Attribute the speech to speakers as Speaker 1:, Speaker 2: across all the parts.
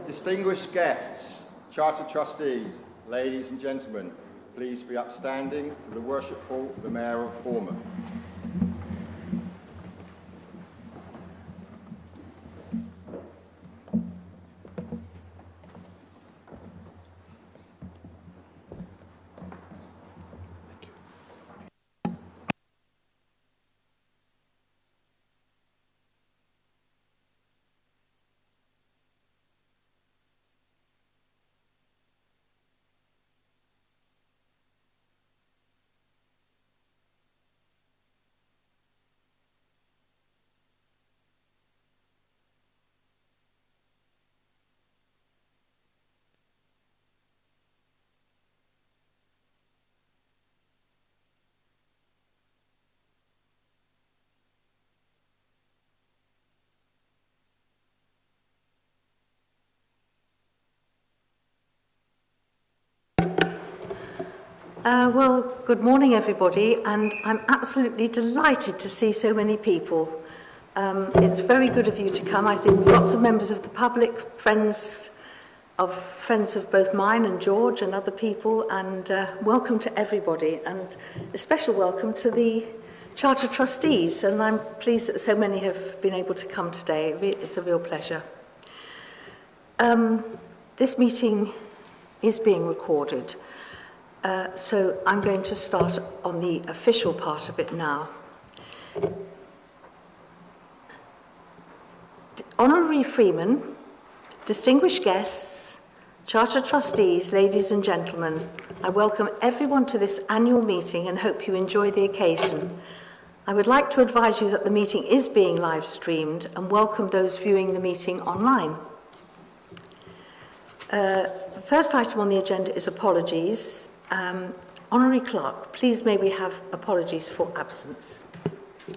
Speaker 1: Distinguished guests, Charter Trustees, ladies and gentlemen, please be upstanding for the worshipful the Mayor of Bournemouth.
Speaker 2: Well, good morning, everybody, and I'm absolutely delighted to see so many people. It's very good of you to come. I see lots of members of the public, friends of both mine and George and other people, and welcome to everybody, and a special welcome to the Charter Trustees, and I'm pleased that so many have been able to come today. It's a real pleasure. This meeting is being recorded. So I'm going to start on the official part of it now. Honorary Freeman, distinguished guests, Charter Trustees, ladies and gentlemen, I welcome everyone to this annual meeting and hope you enjoy the occasion. I would like to advise you that the meeting is being live streamed and welcome those viewing the meeting online. The first item on the agenda is apologies. Honorary Clerk, please may we have apologies for absence.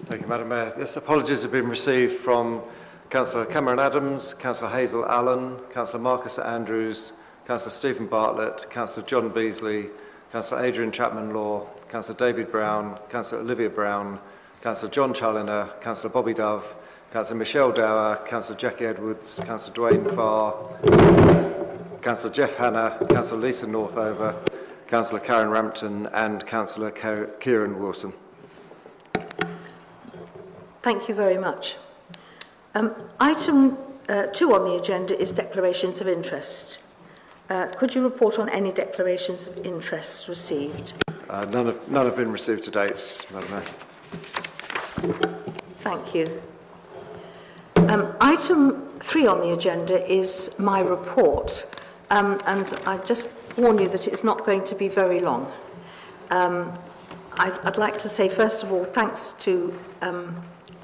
Speaker 3: Thank you, Madam Mayor. Yes, apologies have been received from Councillor Cameron Adams, Councillor Hazel Allen, Councillor Marcus Andrews, Councillor Stephen Bartlett, Councillor John Beasley, Councillor Adrian Chapman-Law, Councillor David Brown, Councillor Olivia Brown, Councillor John Challoner, Councillor Bobby Dove, Councillor Michelle Dower, Councillor Jackie Edwards, Councillor Dwayne Farr, Councillor Jeff Hanna, Councillor Lisa Northover, Councillor Karen Rampton and Councillor Kieran Wilson.
Speaker 2: Thank you very much. Item 2 on the agenda is declarations of interest. Could you report on any declarations of interest received?
Speaker 3: None have been received to date, Madam Mayor.
Speaker 2: Thank you. Item 3 on the agenda is my report, and I just warn you that it's not going to be very long. I'd like to say, first of all, thanks to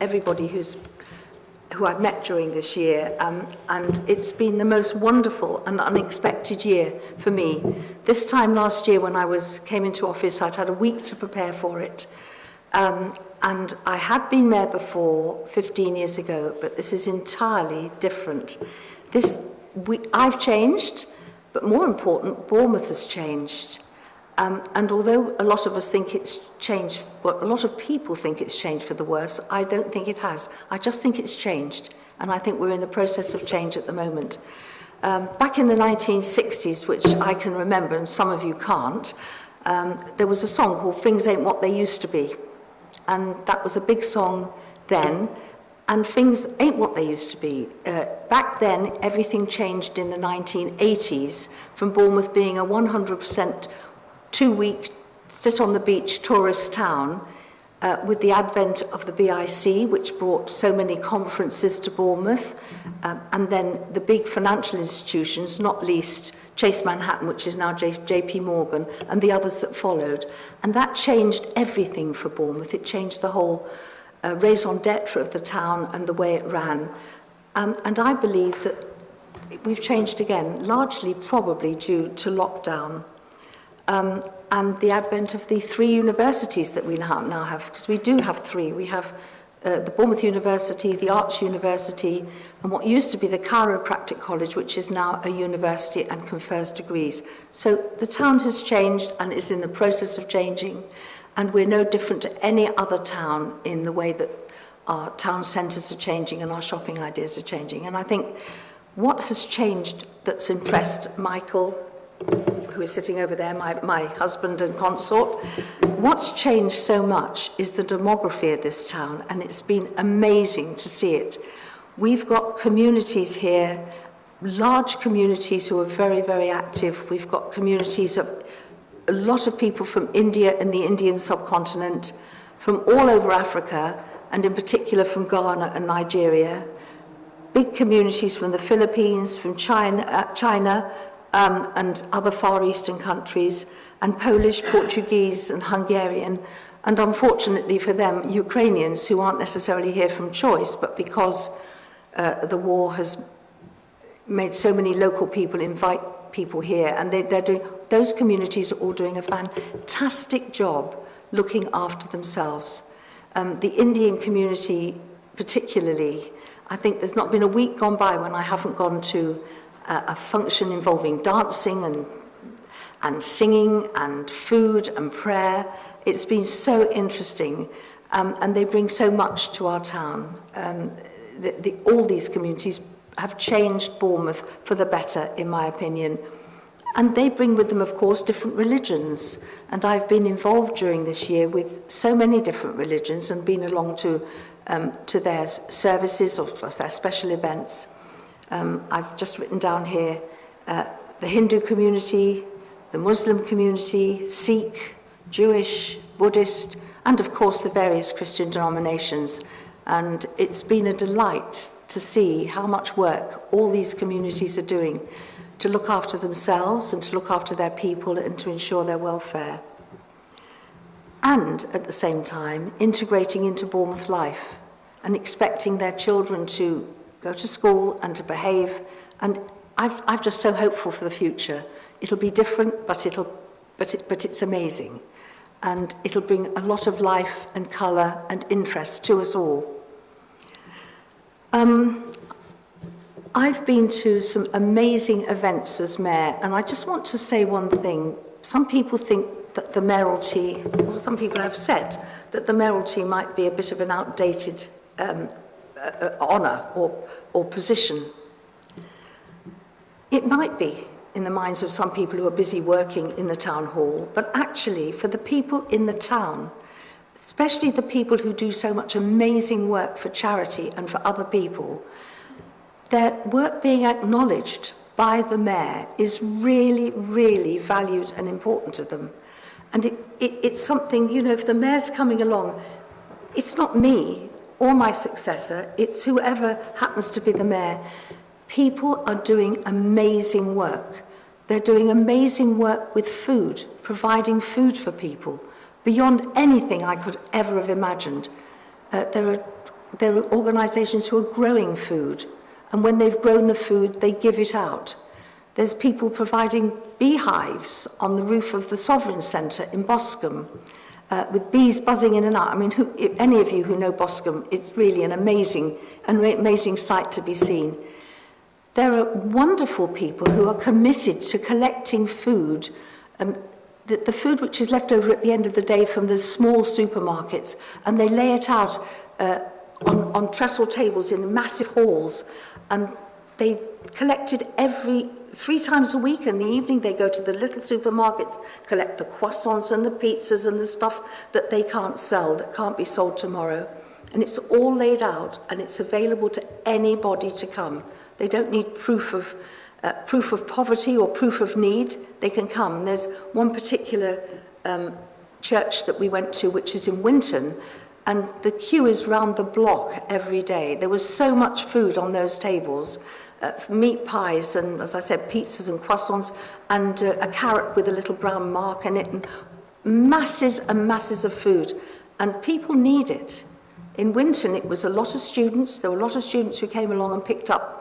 Speaker 2: everybody who I've met during this year, and it's been the most wonderful and unexpected year for me. This time last year when I came into office, I'd had a week to prepare for it, and I had been mayor before 15 years ago, but this is entirely different. I've changed, but more important, Bournemouth has changed. And although a lot of us think it's changed, well, a lot of people think it's changed for the worse, I don't think it has. I just think it's changed. And I think we're in the process of change at the moment. Back in the 1960s, which I can remember, and some of you can't, there was a song called Things Ain't What They Used to Be. And that was a big song then. And things ain't what they used to be. Back then, everything changed in the 1980s, from Bournemouth being a 100% 2-week sit-on-the-beach tourist town, with the advent of the BIC, which brought so many conferences to Bournemouth, and then the big financial institutions, not least Chase Manhattan, which is now JP Morgan, and the others that followed. And that changed everything for Bournemouth. It changed the whole raison d'etre of the town and the way it ran. And I believe that we've changed again, largely probably due to lockdown and the advent of the 3 universities that we now have, because we do have 3. We have the Bournemouth University, the Arts University, and what used to be the Chiropractic College, which is now a university and confers degrees. So the town has changed and is in the process of changing, and we're no different to any other town in the way that our town centres are changing and our shopping ideas are changing. And I think What has changed that's impressed Michael, who is sitting over there, my husband and consort? What's changed so much is the demography of this town, and it's been amazing to see it. We've got communities here, large communities who are very, very active. We've got communities of a lot of people from India and the Indian subcontinent, from all over Africa, and in particular from Ghana and Nigeria. Big communities from the Philippines, from China and other Far Eastern countries, and Polish, Portuguese and Hungarian, and unfortunately for them, Ukrainians who aren't necessarily here from choice, but because the war has made so many local people invite people here, and they're doing, those communities are all doing a fantastic job looking after themselves. The Indian community particularly, I think there's not been a week gone by when I haven't gone to a function involving dancing and singing and food and prayer. It's been so interesting, and they bring so much to our town. All these communities have changed Bournemouth for the better, in my opinion. And they bring with them, of course, different religions. And I've been involved during this year with so many different religions and been along to their services or their special events. I've just written down here the Hindu community, the Muslim community, Sikh, Jewish, Buddhist, and of course the various Christian denominations. And it's been a delight to see how much work all these communities are doing to look after themselves and to look after their people and to ensure their welfare. And at the same time, integrating into Bournemouth life and expecting their children to go to school and to behave. And I'm just so hopeful for the future. It'll be different, but it's amazing. And it'll bring a lot of life and colour and interest to us all. I've been to some amazing events as mayor, and I just want to say one thing. Some people think that the mayoralty, or some people have said that the mayoralty might be a bit of an outdated honour or position. It might be in the minds of some people who are busy working in the town hall, but actually for the people in the town, especially the people who do so much amazing work for charity and for other people, their work being acknowledged by the mayor is really, really valued and important to them. And it's something, you know, if the mayor's coming along, it's not me or my successor, it's whoever happens to be the mayor. People are doing amazing work. They're doing amazing work with food, providing food for people, beyond anything I could ever have imagined. There are organisations who are growing food, and when they've grown the food, they give it out. There's people providing beehives on the roof of the Sovereign Centre in Boscombe, with bees buzzing in and out. I mean, if any of you who know Boscombe, it's really an amazing sight to be seen. There are wonderful people who are committed to collecting food, the food which is left over at the end of the day from the small supermarkets, and they lay it out on trestle tables in massive halls, and they collected 3 times a week. In the evening they go to the little supermarkets, collect the croissants and the pizzas and the stuff that they can't sell, that can't be sold tomorrow, and it's all laid out and it's available to anybody to come. They don't need proof of poverty or proof of need. They can come. There's one particular church that we went to, which is in Winton, and the queue is round the block every day. There was so much food on those tables, meat pies and, as I said, pizzas and croissants, and a carrot with a little brown mark in it, and masses and masses of food. And people need it. In Winton, it was a lot of students. There were a lot of students who came along and picked up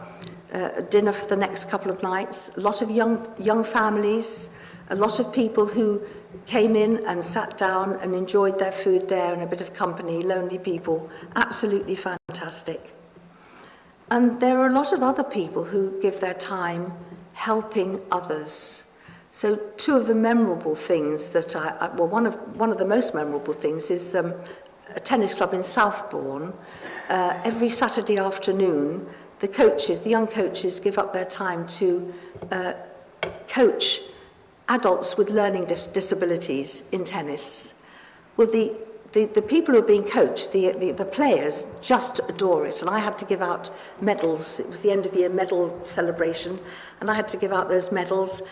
Speaker 2: dinner for the next couple of nights, a lot of young families, a lot of people who came in and sat down and enjoyed their food there and a bit of company, lonely people, absolutely fantastic. And there are a lot of other people who give their time helping others. So 2 of the memorable things that one of the most memorable things is a tennis club in Southbourne. Every Saturday afternoon, the coaches, the young coaches, give up their time to coach adults with learning disabilities in tennis. Well, the people who are being coached, the players, just adore it. And I had to give out medals. It was the end of year medal celebration, and I had to give out those medals.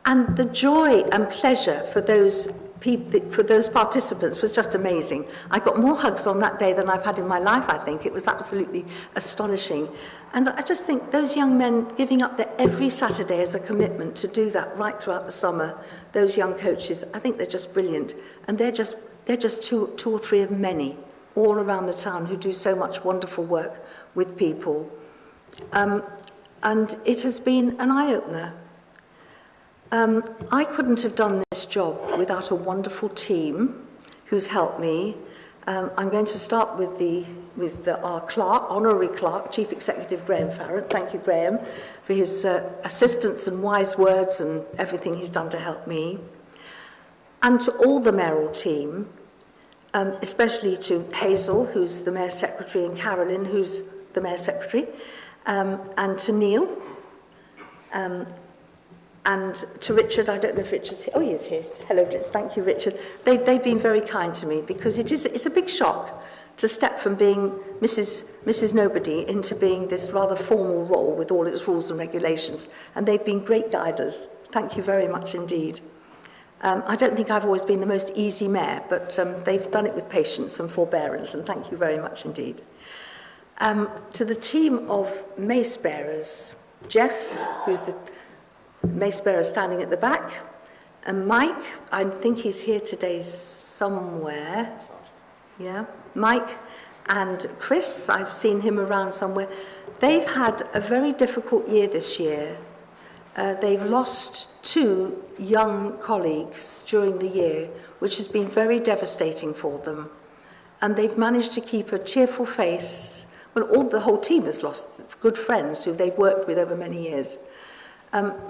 Speaker 2: And the joy and pleasure for those people, for those participants, was just amazing. I got more hugs on that day than I've had in my life, I think. It was absolutely astonishing. And I just think those young men giving up their every Saturday as a commitment to do that right throughout the summer, those young coaches, I think they're just brilliant. And they're just two or three of many all around the town who do so much wonderful work with people. And it has been an eye-opener. I couldn't have done this job without a wonderful team who's helped me. I'm going to start with our clerk, honorary clerk, Chief Executive Graham Farrant. Thank you, Graham, for his assistance and wise words and everything he's done to help me. And to all the mayoral team, especially to Hazel, who's the Mayor's Secretary, and Carolyn, who's the Mayor's Secretary, and to Neil, and to Richard. I don't know if Richard's here. Oh, he is here. Hello, Richard. Thank you, Richard. They've been very kind to me, because it's a big shock to step from being Mrs. Nobody into being this rather formal role with all its rules and regulations. And they've been great guiders. Thank you very much indeed. I don't think I've always been the most easy mayor, but they've done it with patience and forbearance, and thank you very much indeed. To the team of mace bearers, Jeff, who's the mace bearer standing at the back, and Mike, I think he's here today somewhere. Yeah, Mike and Chris, I've seen him around somewhere. They've had a very difficult year this year. They've lost 2 young colleagues during the year, which has been very devastating for them. And they've managed to keep a cheerful face. Well, the whole team has lost good friends who they've worked with over many years.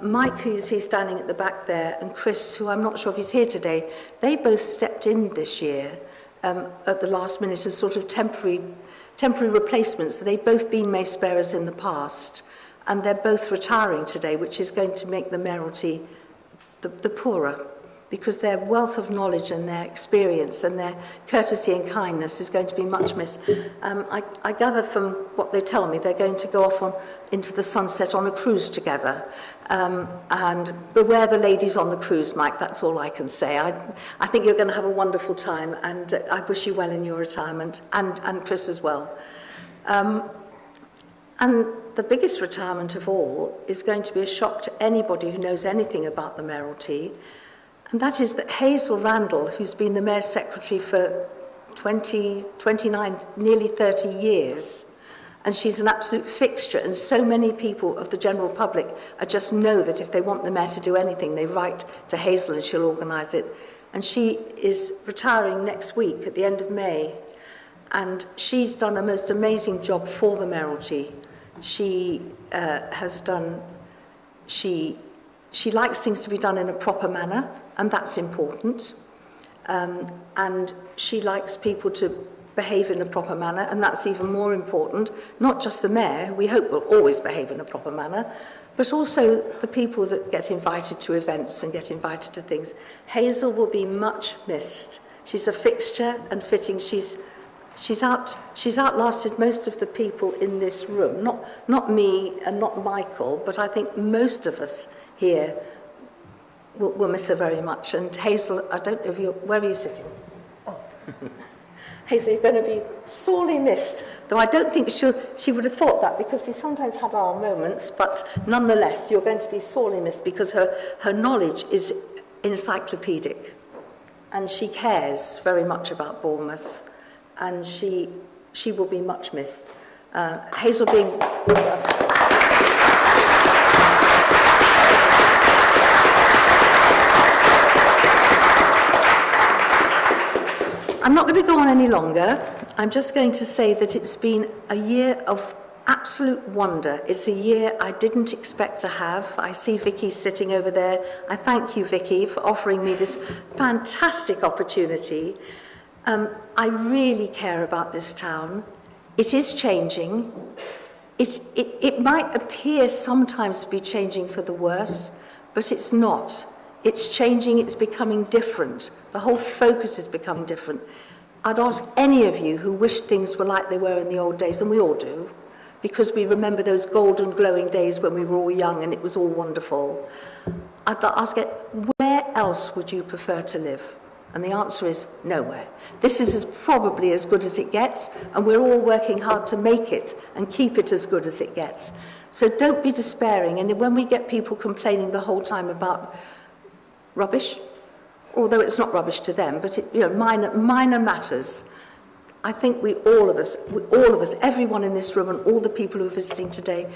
Speaker 2: Mike, who's here standing at the back there, and Chris, who I'm not sure if he's here today, they both stepped in this year at the last minute as sort of temporary replacements. They've both been mace bearers in the past, and they're both retiring today, which is going to make the mayoralty the poorer, because their wealth of knowledge and their experience and their courtesy and kindness is going to be much missed. I gather from what they tell me, they're going to go off into the sunset on a cruise together. And beware the ladies on the cruise, Mike, that's all I can say. I think you're going to have a wonderful time, and I wish you well in your retirement, and Chris as well. And the biggest retirement of all is going to be a shock to anybody who knows anything about the mayoralty, and that is that Hazel Randall, who's been the Mayor's Secretary for 29, nearly 30 years, and she's an absolute fixture, and so many people of the general public just know that if they want the Mayor to do anything, they write to Hazel and she'll organise it. And she is retiring next week at the end of May, and she's done a most amazing job for the mayoralty. She likes things to be done in a proper manner, and that's important. And she likes people to behave in a proper manner, and that's even more important. Not just the mayor, we hope will always behave in a proper manner, but also the people that get invited to events and get invited to things. Hazel will be much missed. She's a fixture and fitting. She's outlasted most of the people in this room, not me and not Michael, but I think most of us here will miss her very much. And Hazel, I don't know if where are you sitting? Oh. Hazel, you're going to be sorely missed, though I don't think she would have thought that, because we sometimes had our moments, but nonetheless, you're going to be sorely missed, because her knowledge is encyclopedic, and she cares very much about Bournemouth, and she will be much missed. Hazel being... I'm not going to go on any longer. I'm just going to say that it's been a year of absolute wonder. It's a year I didn't expect to have. I see Vicky sitting over there. I thank you, Vicky, for offering me this fantastic opportunity. I really care about this town. It is changing. It might appear sometimes to be changing for the worse, but it's not. It's changing, it's becoming different. The whole focus is becoming different. I'd ask any of you who wish things were like they were in the old days, and we all do, because we remember those golden glowing days when we were all young and it was all wonderful. I'd ask it, where else would you prefer to live? And the answer is nowhere. This is probably as good as it gets, and we're all working hard to make it and keep it as good as it gets. So don't be despairing. And when we get people complaining the whole time about rubbish, although it's not rubbish to them, but minor matters, I think all of us, everyone in this room and all the people who are visiting today,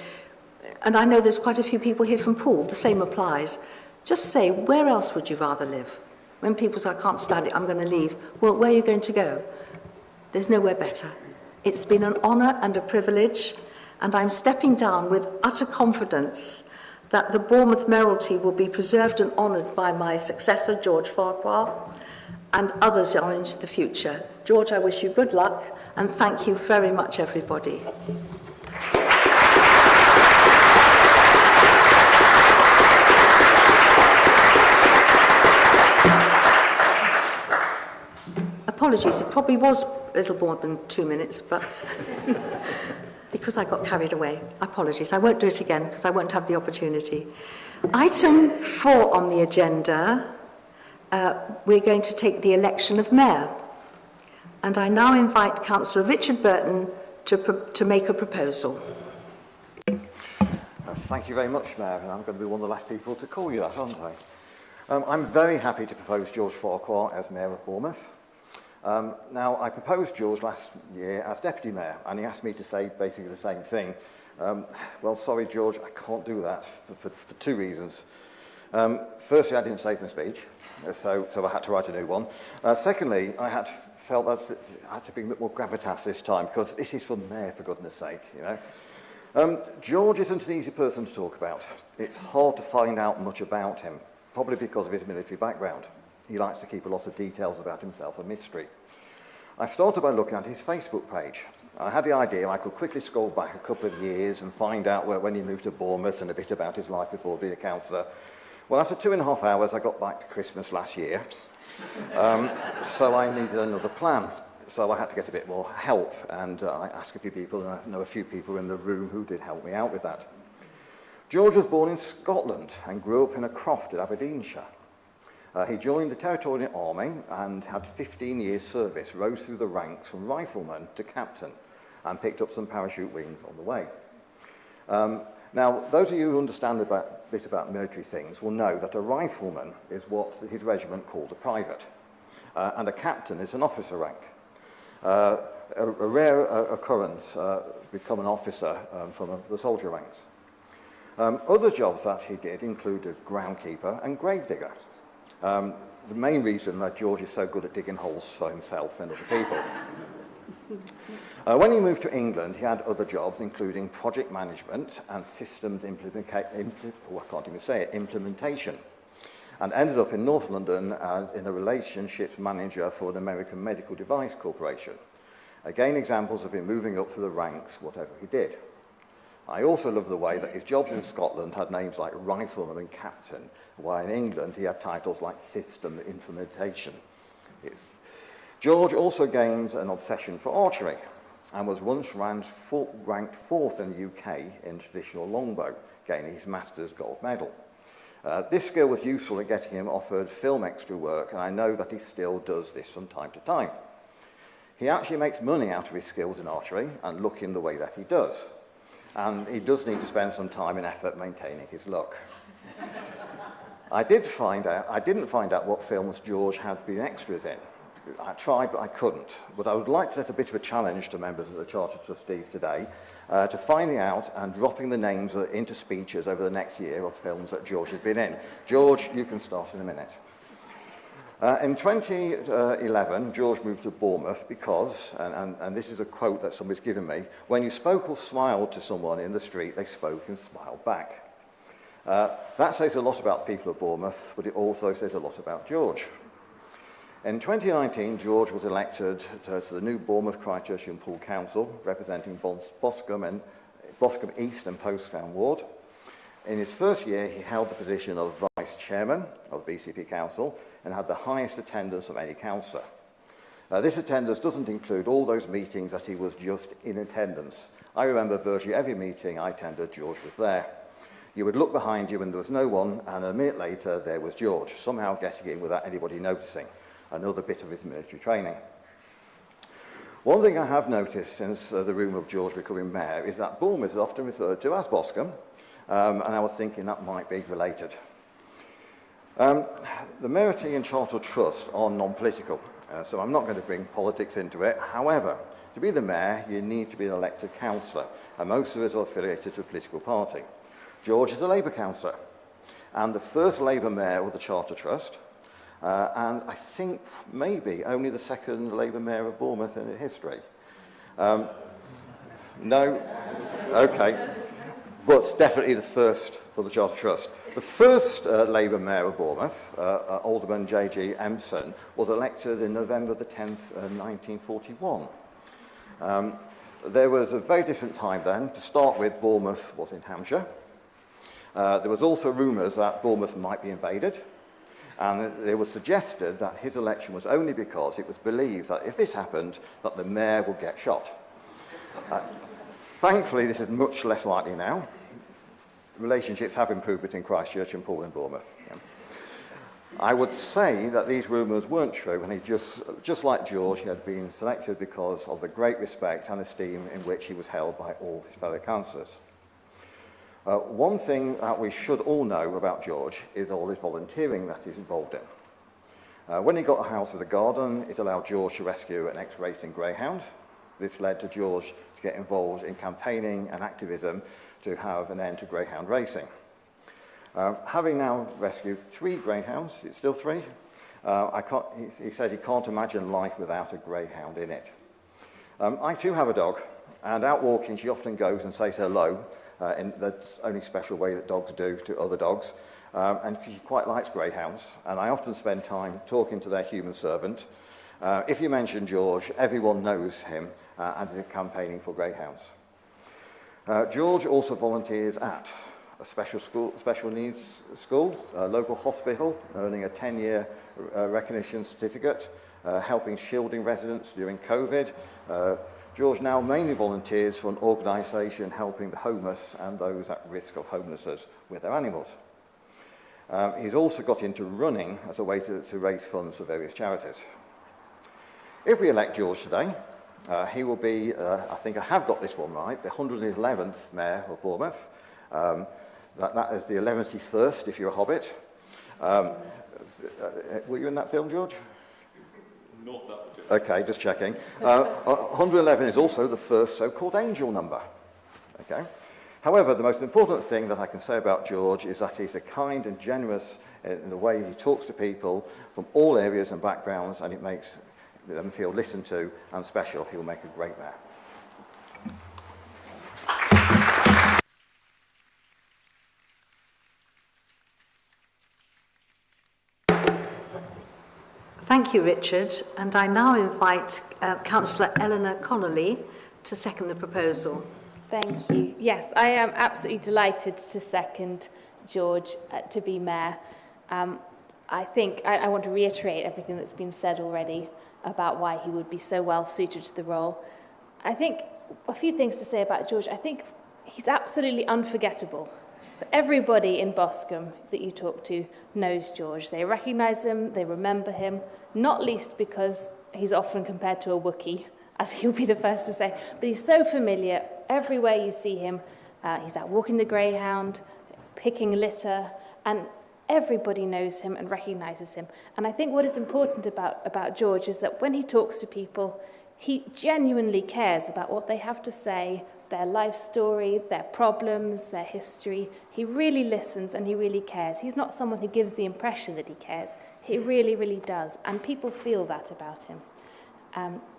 Speaker 2: and I know there's quite a few people here from Poole, the same applies. Just say, where else would you rather live? When people say, I can't stand it, I'm going to leave. Well, where are you going to go? There's nowhere better. It's been an honour and a privilege, and I'm stepping down with utter confidence that the Bournemouth mayoralty will be preserved and honoured by my successor, George Farquhar, and others on into the future. George, I wish you good luck, and thank you very much, everybody. Apologies, it probably was a little more than 2 minutes, but because I got carried away. Apologies, I won't do it again because I won't have the opportunity. Item 4 on the agenda, we're going to take the election of mayor. And I now invite Councillor Richard Burton to make a proposal.
Speaker 4: Thank you very much, Mayor, and I'm going to be one of the last people to call you that, aren't I? I'm very happy to propose George Farquhar as Mayor of Bournemouth. Now, I proposed George last year as Deputy Mayor, and he asked me to say basically the same thing. Well, sorry, George, I can't do that for 2 reasons. Firstly, I didn't save my speech, so I had to write a new one. Secondly, I felt that I had to bring a bit more gravitas this time, because this is for Mayor, for goodness sake, you know. George isn't an easy person to talk about. It's hard to find out much about him, probably because of his military background. He likes to keep a lot of details about himself a mystery. I started by looking at his Facebook page. I had the idea I could quickly scroll back a couple of years and find out when he moved to Bournemouth and a bit about his life before being a councillor. Well, after 2.5 hours, I got back to Christmas last year, so I needed another plan. So I had to get a bit more help, and I asked a few people, and I know a few people in the room who did help me out with that. George was born in Scotland and grew up in a croft in Aberdeenshire. He joined the Territorial Army and had 15 years service, rose through the ranks from rifleman to captain, and picked up some parachute wings on the way. Now, those of you who understand a bit about military things will know that a rifleman is what his regiment called a private, and a captain is an officer rank. A rare occurrence, become an officer from the soldier ranks. Other jobs that he did included groundkeeper and gravedigger. The main reason that George is so good at digging holes for himself and other people. When he moved to England, he had other jobs, including project management and systems implementation, and ended up in North London in a relationships manager for an American medical device corporation. Again, examples of him moving up through the ranks, whatever he did. I also love the way that his jobs in Scotland had names like rifleman and captain, while in England he had titles like system implementation. George also gained an obsession for archery and was once ranked 4th in the UK in traditional longbow, gaining his Masters gold medal. This skill was useful in getting him offered film extra work, and I know that he still does this from time to time. He actually makes money out of his skills in archery and looking the way that he does. And he does need to spend some time and effort maintaining his look. I didn't find out what films George had been extras in. I tried, but I couldn't. But I would like to set a bit of a challenge to members of the Charter Trustees today to finding out and dropping the names into speeches over the next year of films that George has been in. George, you can start in a minute. In 2011, George moved to Bournemouth because, and this is a quote that somebody's given me, when you spoke or smiled to someone in the street, they spoke and smiled back. That says a lot about people of Bournemouth, but it also says a lot about George. In 2019, George was elected to the new Bournemouth, Christchurch and Poole Council, representing Boscombe and Boscombe East and Postdown Ward. In his first year, he held the position of Vice Chairman of the BCP Council and had the highest attendance of any councillor. This attendance doesn't include all those meetings that he was just in attendance. I remember virtually every meeting I attended, George was there. You would look behind you when there was no one, and a minute later there was George, somehow getting in without anybody noticing. Another bit of his military training. One thing I have noticed since the rumour of George becoming mayor is that Bournemouth is often referred to as Boscombe, and I was thinking that might be related. The Mayoralty and Charter Trust are non-political, so I'm not going to bring politics into it. However, to be the mayor, you need to be an elected councillor, and most of us are affiliated to a political party. George is a Labour councillor, and the first Labour mayor of the Charter Trust, and I think maybe only the second Labour mayor of Bournemouth in history. No? Okay. But definitely the first for the Charter Trust. The first Labour mayor of Bournemouth, Alderman J.G. Empson, was elected in November the 10th, 1941. There was a very different time then. To start with, Bournemouth was in Hampshire. There was also rumours that Bournemouth might be invaded. And it was suggested that his election was only because it was believed that if this happened, that the mayor would get shot. Thankfully, this is much less likely now. Relationships have improved between Christchurch and Poole and Bournemouth. Yeah. I would say that these rumours weren't true, and he just like George, he had been selected because of the great respect and esteem in which he was held by all his fellow councillors. One thing that we should all know about George is all his volunteering that he's involved in. When he got a house with a garden, it allowed George to rescue an ex-racing greyhound. This led to George to get involved in campaigning and activism to have an end to greyhound racing. Having now rescued 3 greyhounds, it's still 3, he said he can't imagine life without a greyhound in it. I too have a dog, and out walking she often goes and says hello, in the only special way that dogs do to other dogs, and she quite likes greyhounds, and I often spend time talking to their human servant. If you mention George, everyone knows him and is campaigning for greyhounds. George also volunteers at a special needs school, a local hospital, earning a 10-year recognition certificate, helping shielding residents during COVID. George now mainly volunteers for an organisation helping the homeless and those at risk of homelessness with their animals. He's also got into running as a way to raise funds for various charities. If we elect George today, he will be, I think I have got this one right, the 111th Mayor of Bournemouth. That is the 11th if you're a Hobbit. Were you in that film, George?
Speaker 5: Not that.
Speaker 4: Okay, just checking. 111 is also the first so-called angel number. Okay. However, the most important thing that I can say about George is that he's a kind and generous in the way he talks to people from all areas and backgrounds, and it makes them feel listened to and special. He will make a great mayor.
Speaker 2: Thank you, Richard. And I now invite Councillor Eleanor Connolly to second the proposal.
Speaker 6: Thank you. Yes, I am absolutely delighted to second George to be mayor. I think I want to reiterate everything that's been said already about why he would be so well suited to the role. I think a few things to say about George. I think he's absolutely unforgettable. So everybody in Boscombe that you talk to knows George. They recognise him, they remember him, not least because he's often compared to a Wookiee, as he'll be the first to say. But he's so familiar. Everywhere you see him, he's out walking the greyhound, picking litter, and everybody knows him and recognises him. And I think what is important about George is that when he talks to people, he genuinely cares about what they have to say, their life story, their problems, their history. He really listens and he really cares. He's not someone who gives the impression that he cares. He really, really does. And people feel that about him.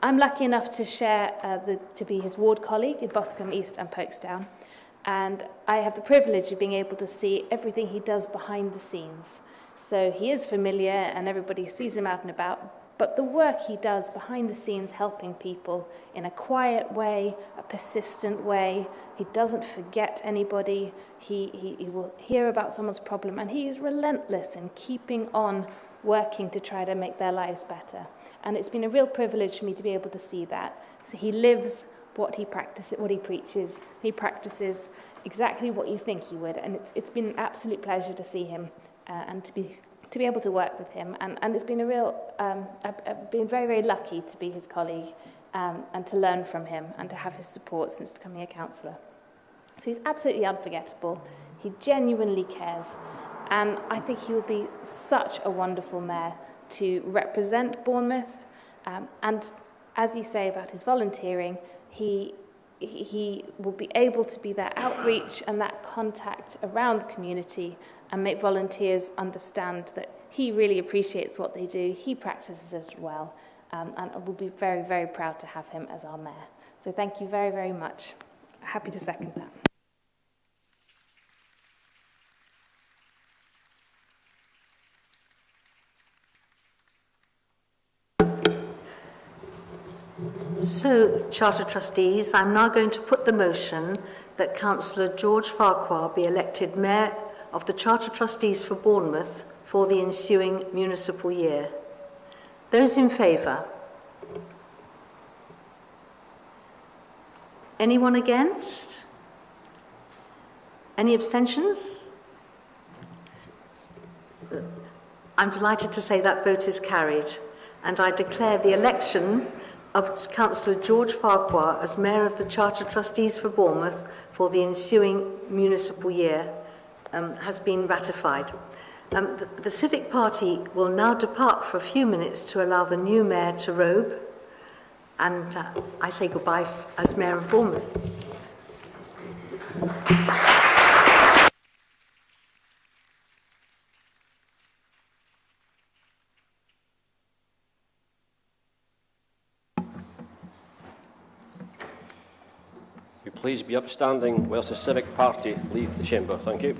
Speaker 6: I'm lucky enough to to be his ward colleague in Boscombe East and Folkestone. And I have the privilege of being able to see everything he does behind the scenes. So he is familiar and everybody sees him out and about, But the work he does behind the scenes, helping people in a quiet way, a persistent way, he doesn't forget anybody, he will hear about someone's problem, and he is relentless in keeping on working to try to make their lives better. And it's been a real privilege for me to be able to see that. So he lives what he practices, what he preaches. He practices exactly what you think he would, and it's been an absolute pleasure to see him and to be able to work with him. And it's been a real, I've been very, very lucky to be his colleague and to learn from him and to have his support since becoming a councillor. So he's absolutely unforgettable. He genuinely cares. And I think he will be such a wonderful mayor to represent Bournemouth. And as you say about his volunteering, he will be able to be that outreach and that contact around the community and make volunteers understand that he really appreciates what they do, he practices it well, and we'll be very, very proud to have him as our mayor. So thank you very, very much. Happy to second that.
Speaker 2: So, Charter Trustees, I'm now going to put the motion that Councillor George Farquhar be elected Mayor of the Charter Trustees for Bournemouth for the ensuing municipal year. Those in favour? Anyone against? Any abstentions? I'm delighted to say that vote is carried, and I declare the election of Councillor George Farquhar as Mayor of the Charter Trustees for Bournemouth for the ensuing municipal year has been ratified. The Civic Party will now depart for a few minutes to allow the new Mayor to robe, and I say goodbye as Mayor of Bournemouth.
Speaker 7: Please be upstanding whilst the Civic Party leave the chamber. Thank you.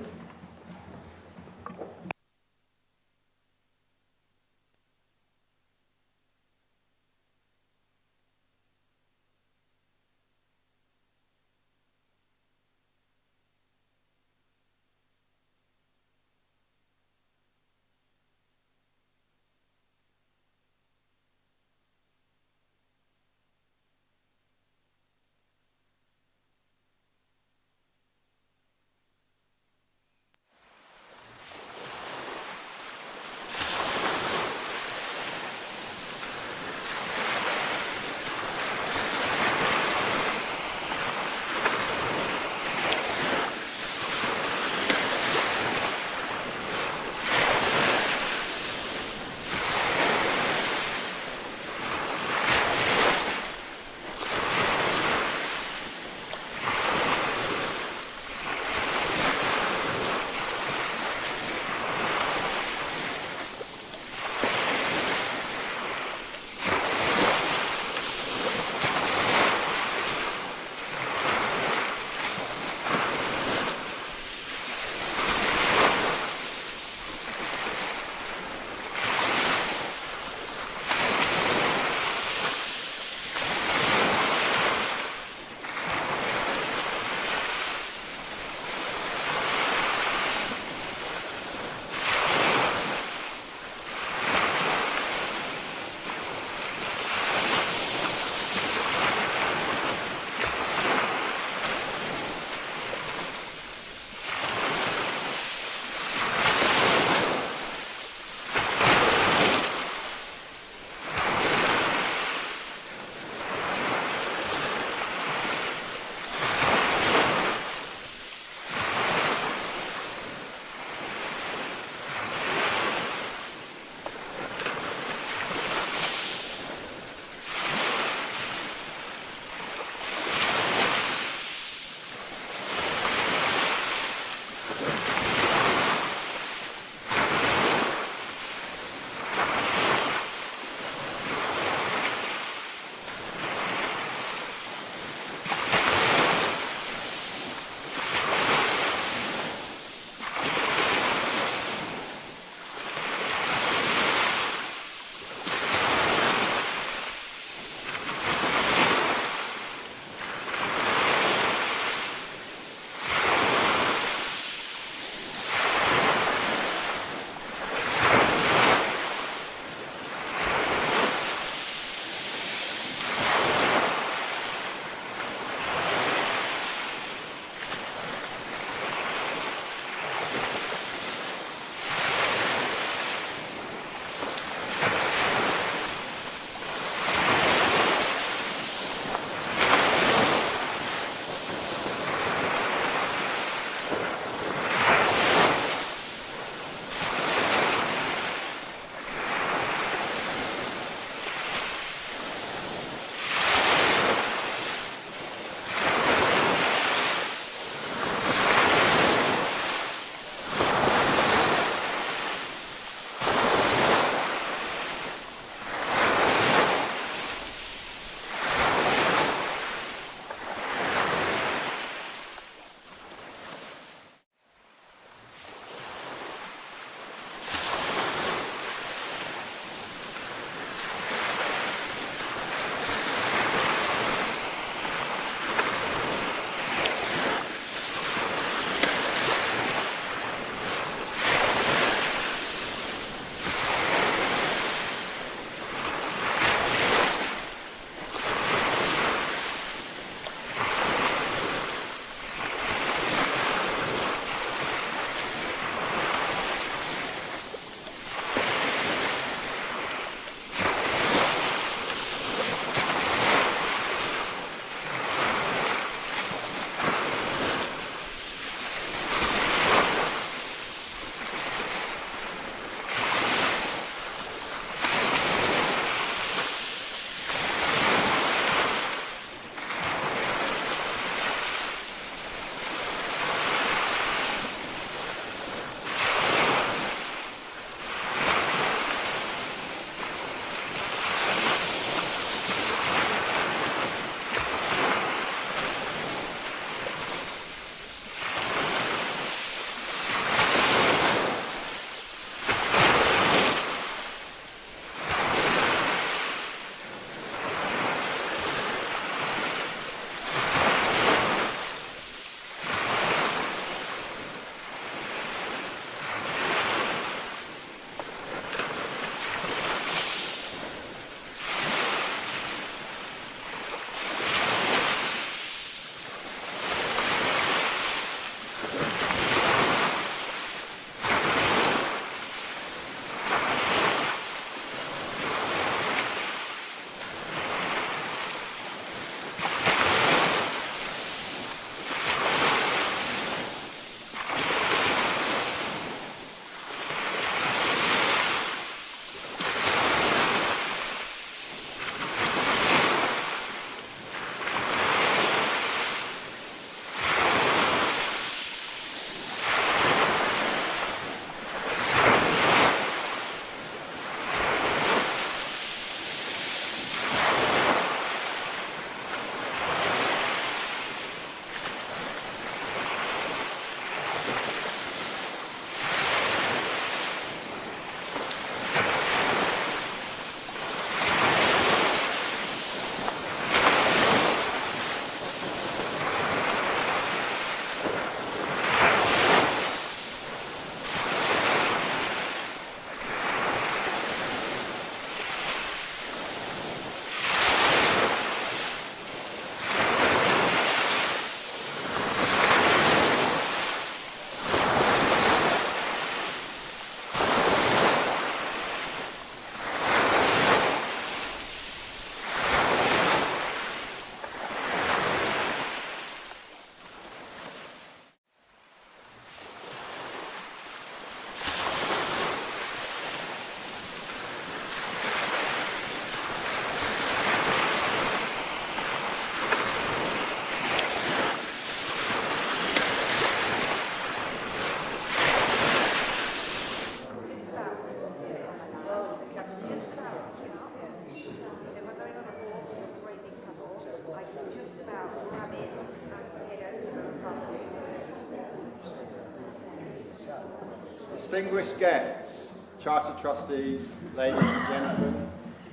Speaker 1: Distinguished guests, Charter Trustees, ladies and gentlemen,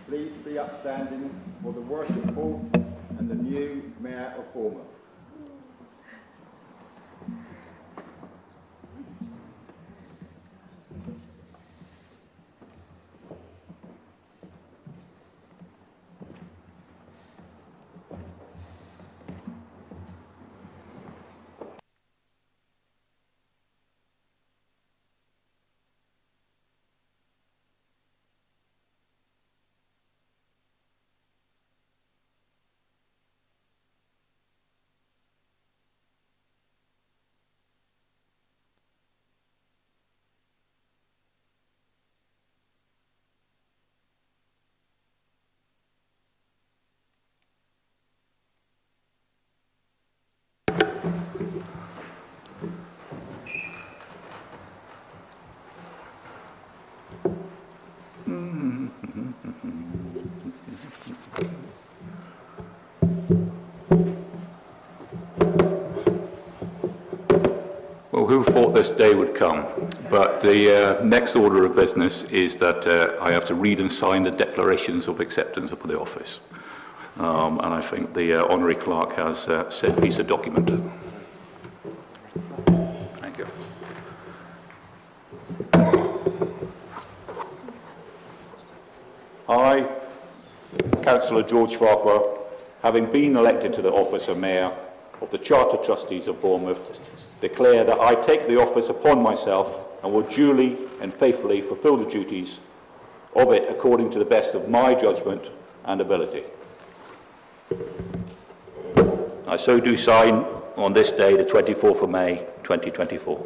Speaker 1: please be upstanding for the worshipful and the new Mayor of Bournemouth.
Speaker 5: Well, who thought this day would come? But the next order of business is that I have to read and sign the declarations of acceptance for the office. And I think the honorary clerk has said piece of document. Thank you. I, Councillor George Farquhar, having been elected to the office of Mayor of the Charter Trustees of Bournemouth, declare that I take the office upon myself and will duly and faithfully fulfil the duties of it according to the best of my judgment and ability. I so do sign on this day, the 24th of May, 2024.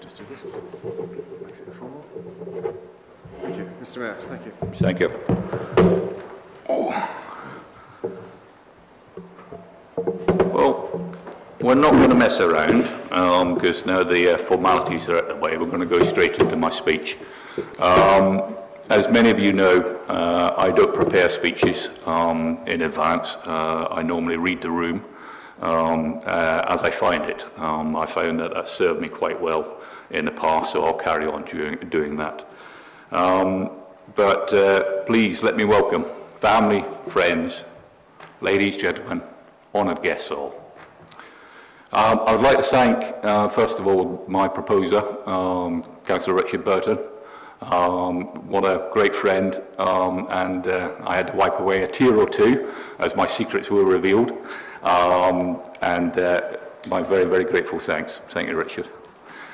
Speaker 3: Just do this. Makes it formal. Thank you, Mr. Mayor. Thank you.
Speaker 5: Thank you. Well, we're not going to mess around because now the formalities are out of the way. We're going to go straight into my speech. As many of you know, I don't prepare speeches in advance. I normally read the room as I find it. I found that that served me quite well in the past, so I'll carry on doing that. But please let me welcome family, friends, ladies, gentlemen, honoured guests all. I would like to thank, first of all, my proposer, Councillor Richard Burton. What a great friend, and I had to wipe away a tear or two as my secrets were revealed, and my very, very grateful thanks. Thank you, Richard.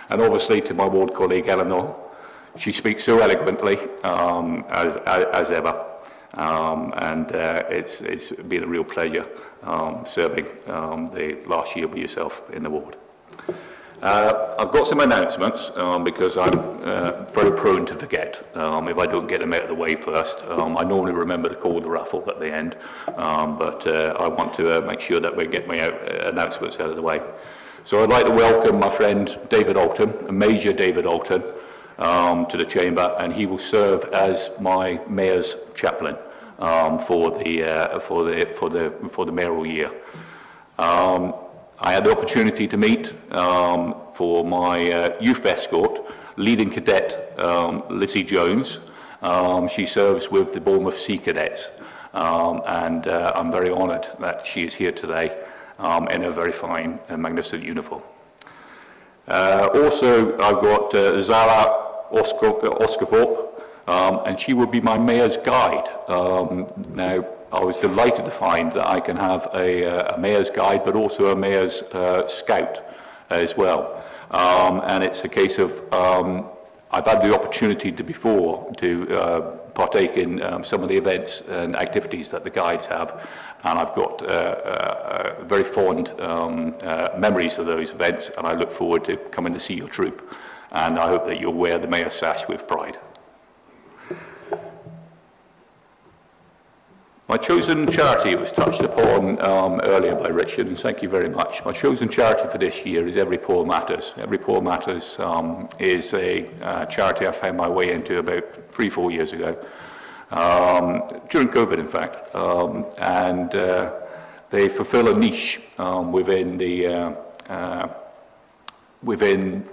Speaker 5: And obviously to my ward colleague, Eleanor. She speaks so eloquently, as ever, and it's been a real pleasure serving the last year with yourself in the ward. I've got some announcements because I'm very prone to forget if I don't get them out of the way first. I normally remember to call the raffle at the end, but I want to make sure that we get my announcements out of the way. So I'd like to welcome my friend David Alton, Major David Alton, to the chamber, and he will serve as my mayor's chaplain for the mayoral year. I had the opportunity to meet for my youth escort, leading cadet Lizzie Jones. She serves with the Bournemouth Sea Cadets, and I'm very honoured that she is here today in a very fine and magnificent uniform. Also, I've got Zara Oscarthorpe, and she will be my mayor's guide. Now, I was delighted to find that I can have a mayor's guide, but also a mayor's scout as well. And it's a case of I've had the opportunity before to partake in some of the events and activities that the guides have, and I've got very fond memories of those events, and I look forward to coming to see your troop, and I hope that you'll wear the mayor's sash with pride. My chosen charity was touched upon earlier by Richard, and thank you very much. My chosen charity for this year is Every Poor Matters. Every Poor Matters is a charity I found my way into about 3-4 years ago, during COVID in fact, and they fulfil a niche within the within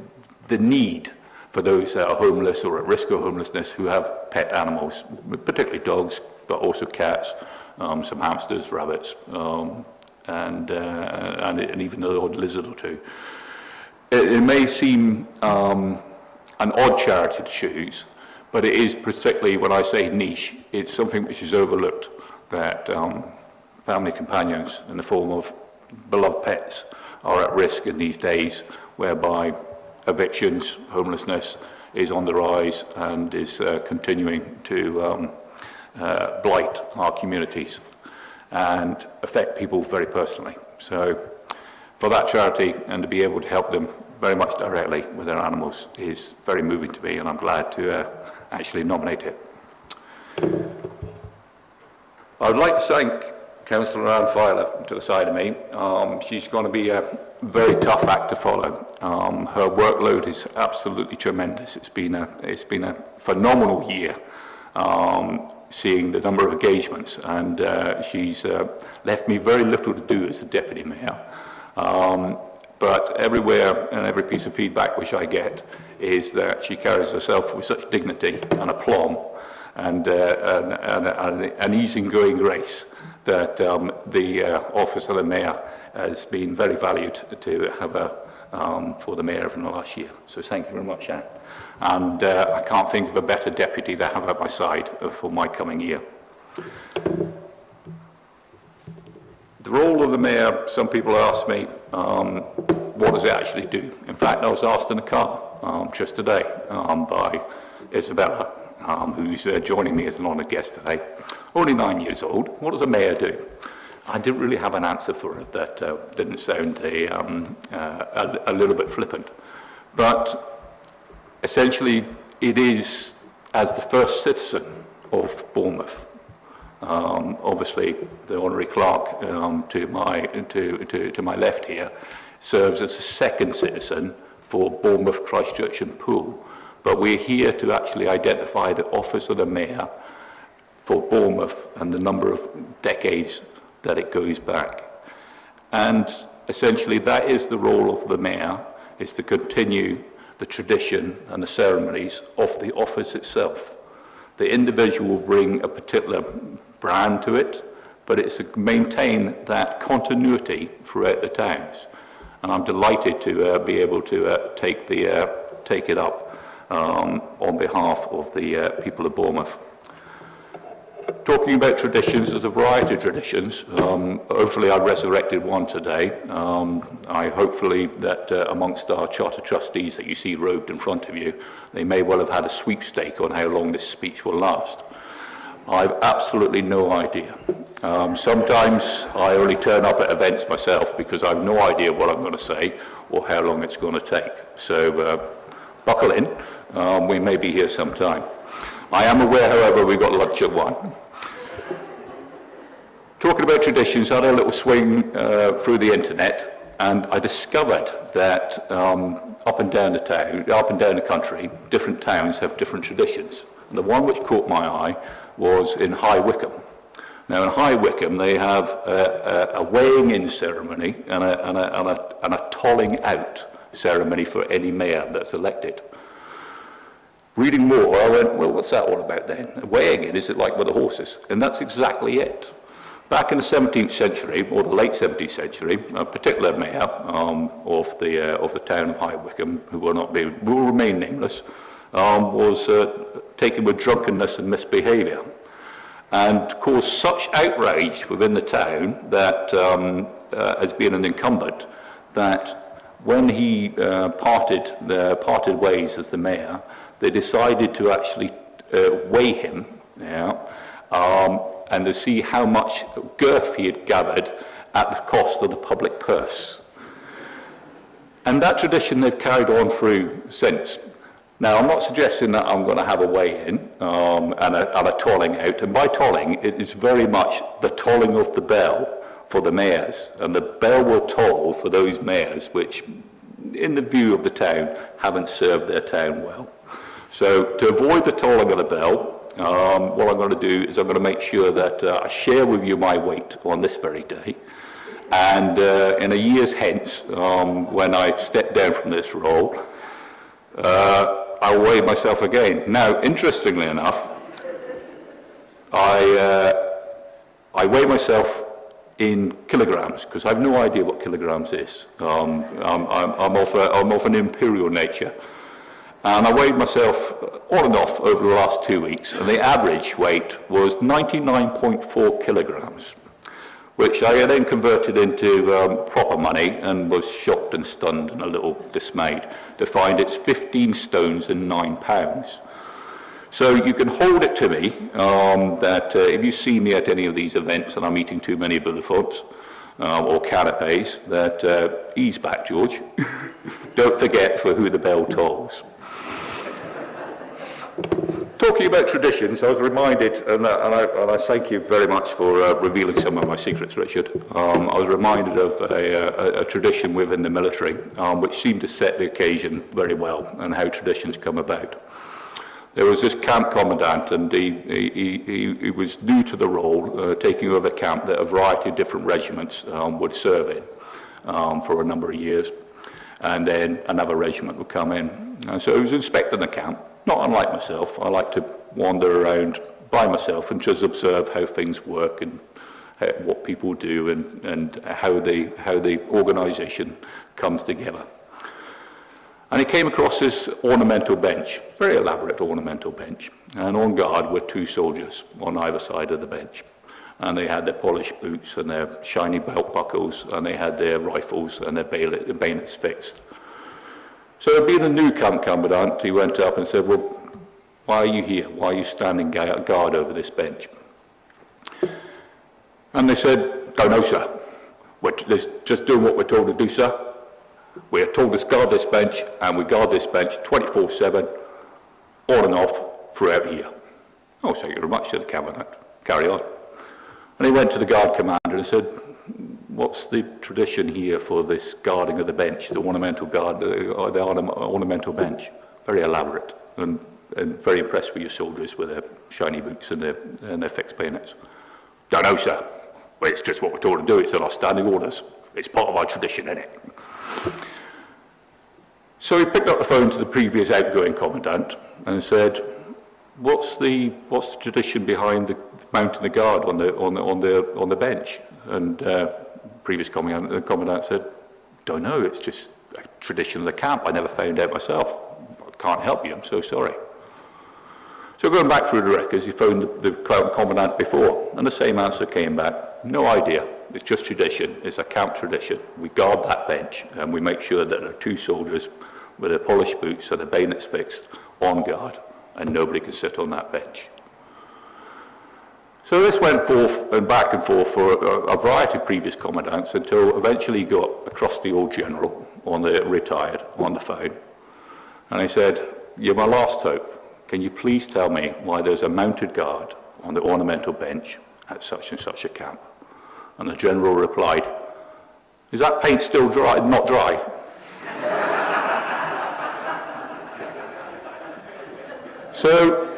Speaker 5: the need for those that are homeless or at risk of homelessness who have pet animals, particularly dogs, but also cats, some hamsters, rabbits, and even an odd lizard or two. It may seem an odd charity to choose, but it is particularly, when I say niche, it's something which is overlooked, that family companions in the form of beloved pets are at risk in these days, whereby evictions, homelessness is on the rise and is continuing to blight our communities and affect people very personally. So for that charity and to be able to help them very much directly with their animals is very moving to me, and I'm glad to actually nominate it. I would like to thank Councillor Anne Filer to the side of me. She's going to be a very tough act to follow. Her workload is absolutely tremendous. It's been a phenomenal year, seeing the number of engagements, and she's left me very little to do as a deputy mayor. But everywhere and every piece of feedback which I get is that she carries herself with such dignity and aplomb and an easygoing grace that the office of the mayor has been very valued to have her for the mayor in the last year. So thank you very much, Anne. And I can't think of a better deputy to have at my side for my coming year. The role of the mayor, some people ask me, what does it actually do? In fact, I was asked in a car just today by Isabella, who's joining me as an honoured guest today, only 9 years old. What does a mayor do? I didn't really have an answer for it that didn't sound a little bit flippant. But essentially, it is, as the first citizen of Bournemouth, obviously the honorary clerk to my left here serves as a second citizen for Bournemouth, Christchurch and Poole. But we're here to actually identify the office of the mayor for Bournemouth and the number of decades that it goes back. And essentially that is the role of the mayor, is to continue the tradition and the ceremonies of the office itself. The individual will bring a particular brand to it, but it's to maintain that continuity throughout the towns. And I'm delighted to be able to take it up on behalf of the people of Bournemouth. Talking about traditions, there's a variety of traditions. Hopefully I resurrected one today. I hopefully that amongst our Charter Trustees that you see robed in front of you, they may well have had a sweepstake on how long this speech will last. I've absolutely no idea. Sometimes I only turn up at events myself because I have no idea what I'm going to say or how long it's going to take. So buckle in, we may be here sometime. I am aware, however, we've got lunch at 1. Talking about traditions, I had a little swing through the internet, and I discovered that up and down the country, different towns have different traditions. And the one which caught my eye was in High Wycombe. Now, in High Wycombe, they have a weighing-in ceremony and a tolling out ceremony for any mayor that's elected. Reading more, I went, well, what's that all about then? Weighing in, is it like with the horses? And that's exactly it. Back in the 17th century, or the late 17th century, a particular mayor of the town of High Wycombe, who will remain nameless, was taken with drunkenness and misbehaviour, and caused such outrage within the town that has been an incumbent, that when he parted ways as the mayor, they decided to actually weigh him, and to see how much girth he had gathered at the cost of the public purse. And that tradition they've carried on through since. Now, I'm not suggesting that I'm going to have a weigh-in and a tolling out, and by tolling, it is very much the tolling of the bell for the mayors, and the bell will toll for those mayors which, in the view of the town, haven't served their town well. So, to avoid the tolling of the bell, what I'm going to do is I'm going to make sure that I share with you my weight on this very day, And in a year's hence, when I step down from this role, I'll weigh myself again. Now, interestingly enough, I weigh myself in kilograms, because I have no idea what kilograms is. I'm of an imperial nature. And I weighed myself on and off over the last 2 weeks, and the average weight was 99.4 kilograms, which I then converted into proper money and was shocked and stunned and a little dismayed to find it's 15 stones and 9 pounds. So you can hold it to me that if you see me at any of these events and I'm eating too many boulefonts or canapes, that ease back, George. Don't forget for who the bell tolls. Talking about traditions, I was reminded, and I thank you very much for revealing some of my secrets, Richard. I was reminded of a tradition within the military, which seemed to set the occasion very well, and how traditions come about. There was this camp commandant, and he was new to the role, taking over a camp that a variety of different regiments would serve in for a number of years, and then another regiment would come in. And so he was inspecting the camp. Not unlike myself, I like to wander around by myself and just observe how things work and what people do and how the organisation comes together. And he came across this ornamental bench, very elaborate ornamental bench, and on guard were 2 soldiers on either side of the bench. And they had their polished boots and their shiny belt buckles, and they had their rifles and their bayonets fixed. So being a new camp commandant, he went up and said, well, why are you here? Why are you standing guard over this bench? And they said, don't know, sir. We're just doing what we're told to do, sir. We're told to guard this bench, and we guard this bench 24/7, on and off, throughout the year. Oh, thank you very much, said the commandant. Carry on. And he went to the guard commander and said, what's the tradition here for this guarding of the bench, the ornamental guard, the ornamental bench? Very elaborate, and very impressed with your soldiers with their shiny boots and their fixed bayonets. Don't know, sir. Well, it's just what we're told to do. It's in our standing orders. It's part of our tradition, isn't it? So he picked up the phone to the previous outgoing commandant and said, what's the tradition behind the mounting the guard on the bench? And previous commandant said, don't know, it's just a tradition of the camp. I never found out myself. I can't help you, I'm so sorry. So going back through the records, he phoned the commandant before, and the same answer came back. No idea. It's just tradition. It's a camp tradition. We guard that bench, and we make sure that there are 2 soldiers with their polished boots and their bayonets fixed on guard, and nobody can sit on that bench. So this went forth and back and forth for a variety of previous commandants until eventually he got across the old general, retired, on the phone. And he said, you're my last hope. Can you please tell me why there's a mounted guard on the ornamental bench at such and such a camp? And the general replied, is that paint still dry, not dry? So,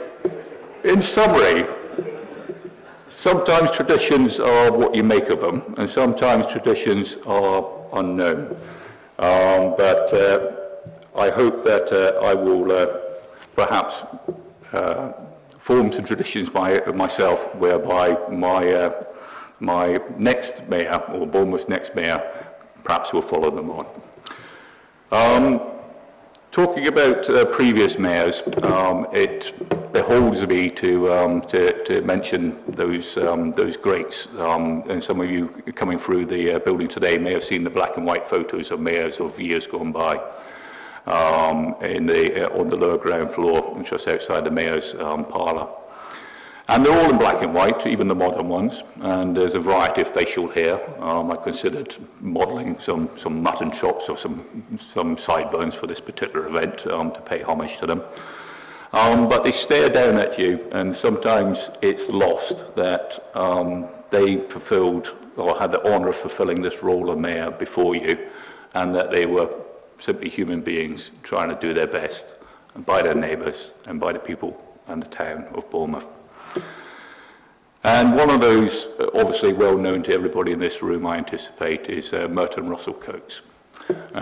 Speaker 5: in summary, sometimes traditions are what you make of them, and sometimes traditions are unknown. But I hope that I will perhaps form some traditions myself, whereby my next mayor, or Bournemouth's next mayor, perhaps will follow them on. Talking about previous mayors, it beholds me to mention those greats. And some of you coming through the building today may have seen the black and white photos of mayors of years gone by on the lower ground floor, just outside the mayor's parlour. And they're all in black and white, even the modern ones, and there's a variety of facial hair. I considered modelling some mutton chops or some sideburns for this particular event to pay homage to them. But they stare down at you, and sometimes it's lost that they fulfilled or had the honour of fulfilling this role of mayor before you, and that they were simply human beings trying to do their best by their neighbours and by the people and the town of Bournemouth. And one of those, obviously well known to everybody in this room, I anticipate, is Merton Russell Coates.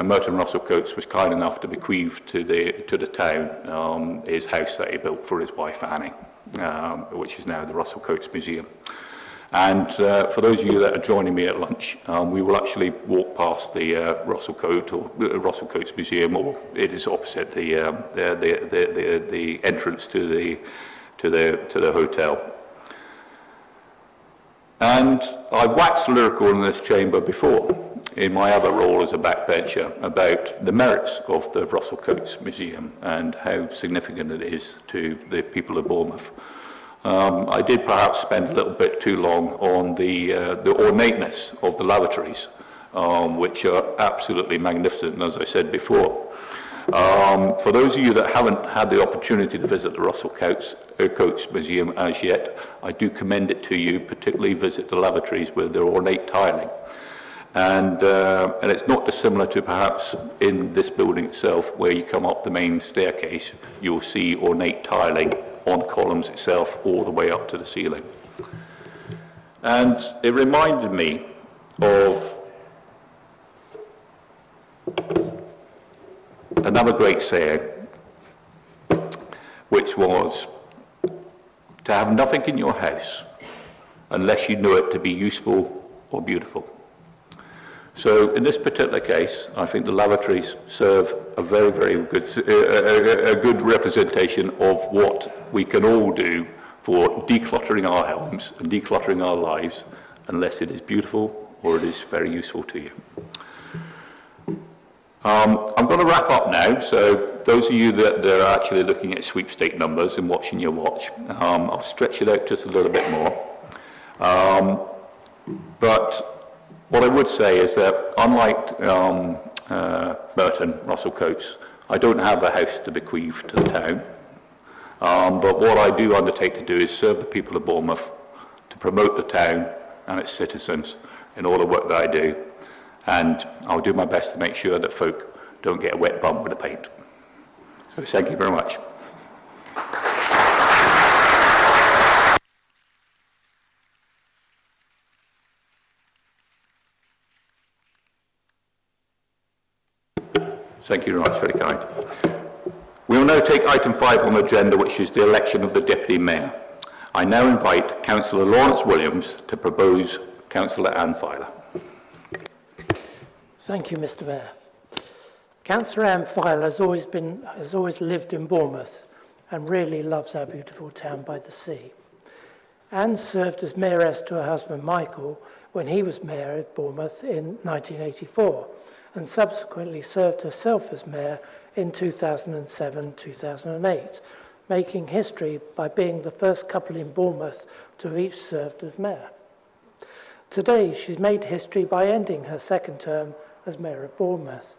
Speaker 5: Merton Russell Coates was kind enough to bequeath to the town his house that he built for his wife Annie, which is now the Russell Coates Museum. And for those of you that are joining me at lunch, we will actually walk past the Russell Coates Museum, or it is opposite the entrance to the hotel. And I've waxed lyrical in this chamber before, in my other role as a backbencher, about the merits of the Russell Coates Museum and how significant it is to the people of Bournemouth. I did perhaps spend a little bit too long on the ornateness of the lavatories, which are absolutely magnificent, as I said before. For those of you that haven't had the opportunity to visit the Russell Coates Museum as yet, I do commend it to you, particularly visit the lavatories with their ornate tiling. And it's not dissimilar to perhaps in this building itself, where you come up the main staircase, you'll see ornate tiling on the columns itself all the way up to the ceiling. And it reminded me of another great saying, which was to have nothing in your house unless you know it to be useful or beautiful. So in this particular case, I think the lavatories serve a very, very good, a good representation of what we can all do for decluttering our homes and decluttering our lives, unless it is beautiful or it is very useful to you. I'm going to wrap up now, so those of you that are actually looking at sweepstake numbers and watching your watch, I'll stretch it out just a little bit more. But what I would say is that, unlike Merton Russell Coates, I don't have a house to bequeath to the town, but what I do undertake to do is serve the people of Bournemouth, to promote the town and its citizens in all the work that I do. And I'll do my best to make sure that folk don't get a wet bum with the paint. So thank you very much. Thank you very much, very kind. We will now take item 5 on the agenda, which is the election of the Deputy Mayor. I now invite Councillor Lawrence Williams to propose Councillor Anne Filer.
Speaker 8: Thank you, Mr. Mayor. Councillor Anne Filer has always lived in Bournemouth and really loves our beautiful town by the sea. Anne served as mayoress to her husband Michael when he was mayor of Bournemouth in 1984, and subsequently served herself as mayor in 2007-2008, making history by being the first couple in Bournemouth to have each served as mayor. Today, she's made history by ending her second term as Mayor of Bournemouth.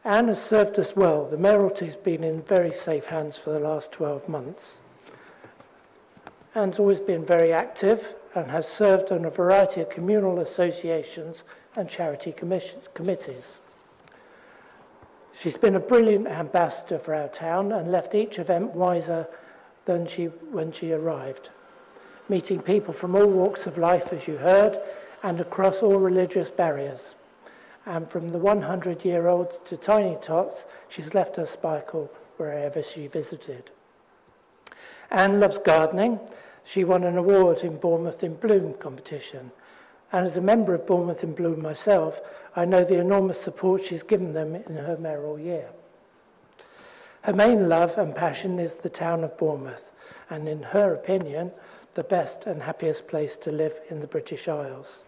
Speaker 8: Anne has served us well. The mayoralty's been in very safe hands for the last 12 months. Anne's always been very active and has served on a variety of communal associations and charity committees. She's been a brilliant ambassador for our town and left each event wiser than when she arrived, meeting people from all walks of life, as you heard, and across all religious barriers. And from the 100-year-olds to tiny tots, she's left her sparkle wherever she visited. Anne loves gardening. She won an award in Bournemouth in Bloom competition. And as a member of Bournemouth in Bloom myself, I know the enormous support she's given them in her mayoral year. Her main love and passion is the town of Bournemouth, and in her opinion, the best and happiest place to live in the British Isles.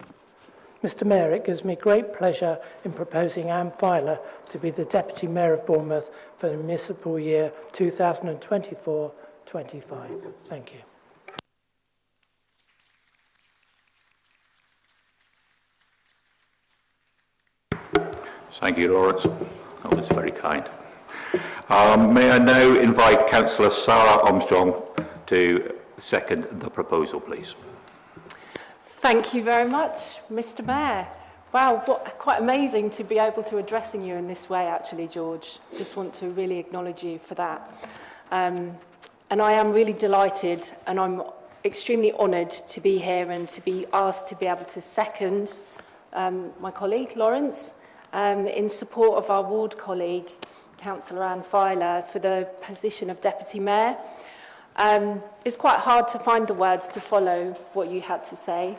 Speaker 8: Mr. Mayor, it gives me great pleasure in proposing Anne Filer to be the Deputy Mayor of Bournemouth for the municipal year 2024-25. Thank you.
Speaker 5: Thank you, Lawrence. That was very kind. May I now invite Councillor Sarah Armstrong to second the proposal, please.
Speaker 9: Thank you very much, Mr. Mayor. Wow, quite amazing to be able to addressing you in this way, actually, George. Just want to really acknowledge you for that. And I am really delighted, and I'm extremely honoured to be here and to be asked to be able to second my colleague, Lawrence, in support of our ward colleague, Councillor Anne Filer, for the position of Deputy Mayor. It's quite hard to find the words to follow what you had to say.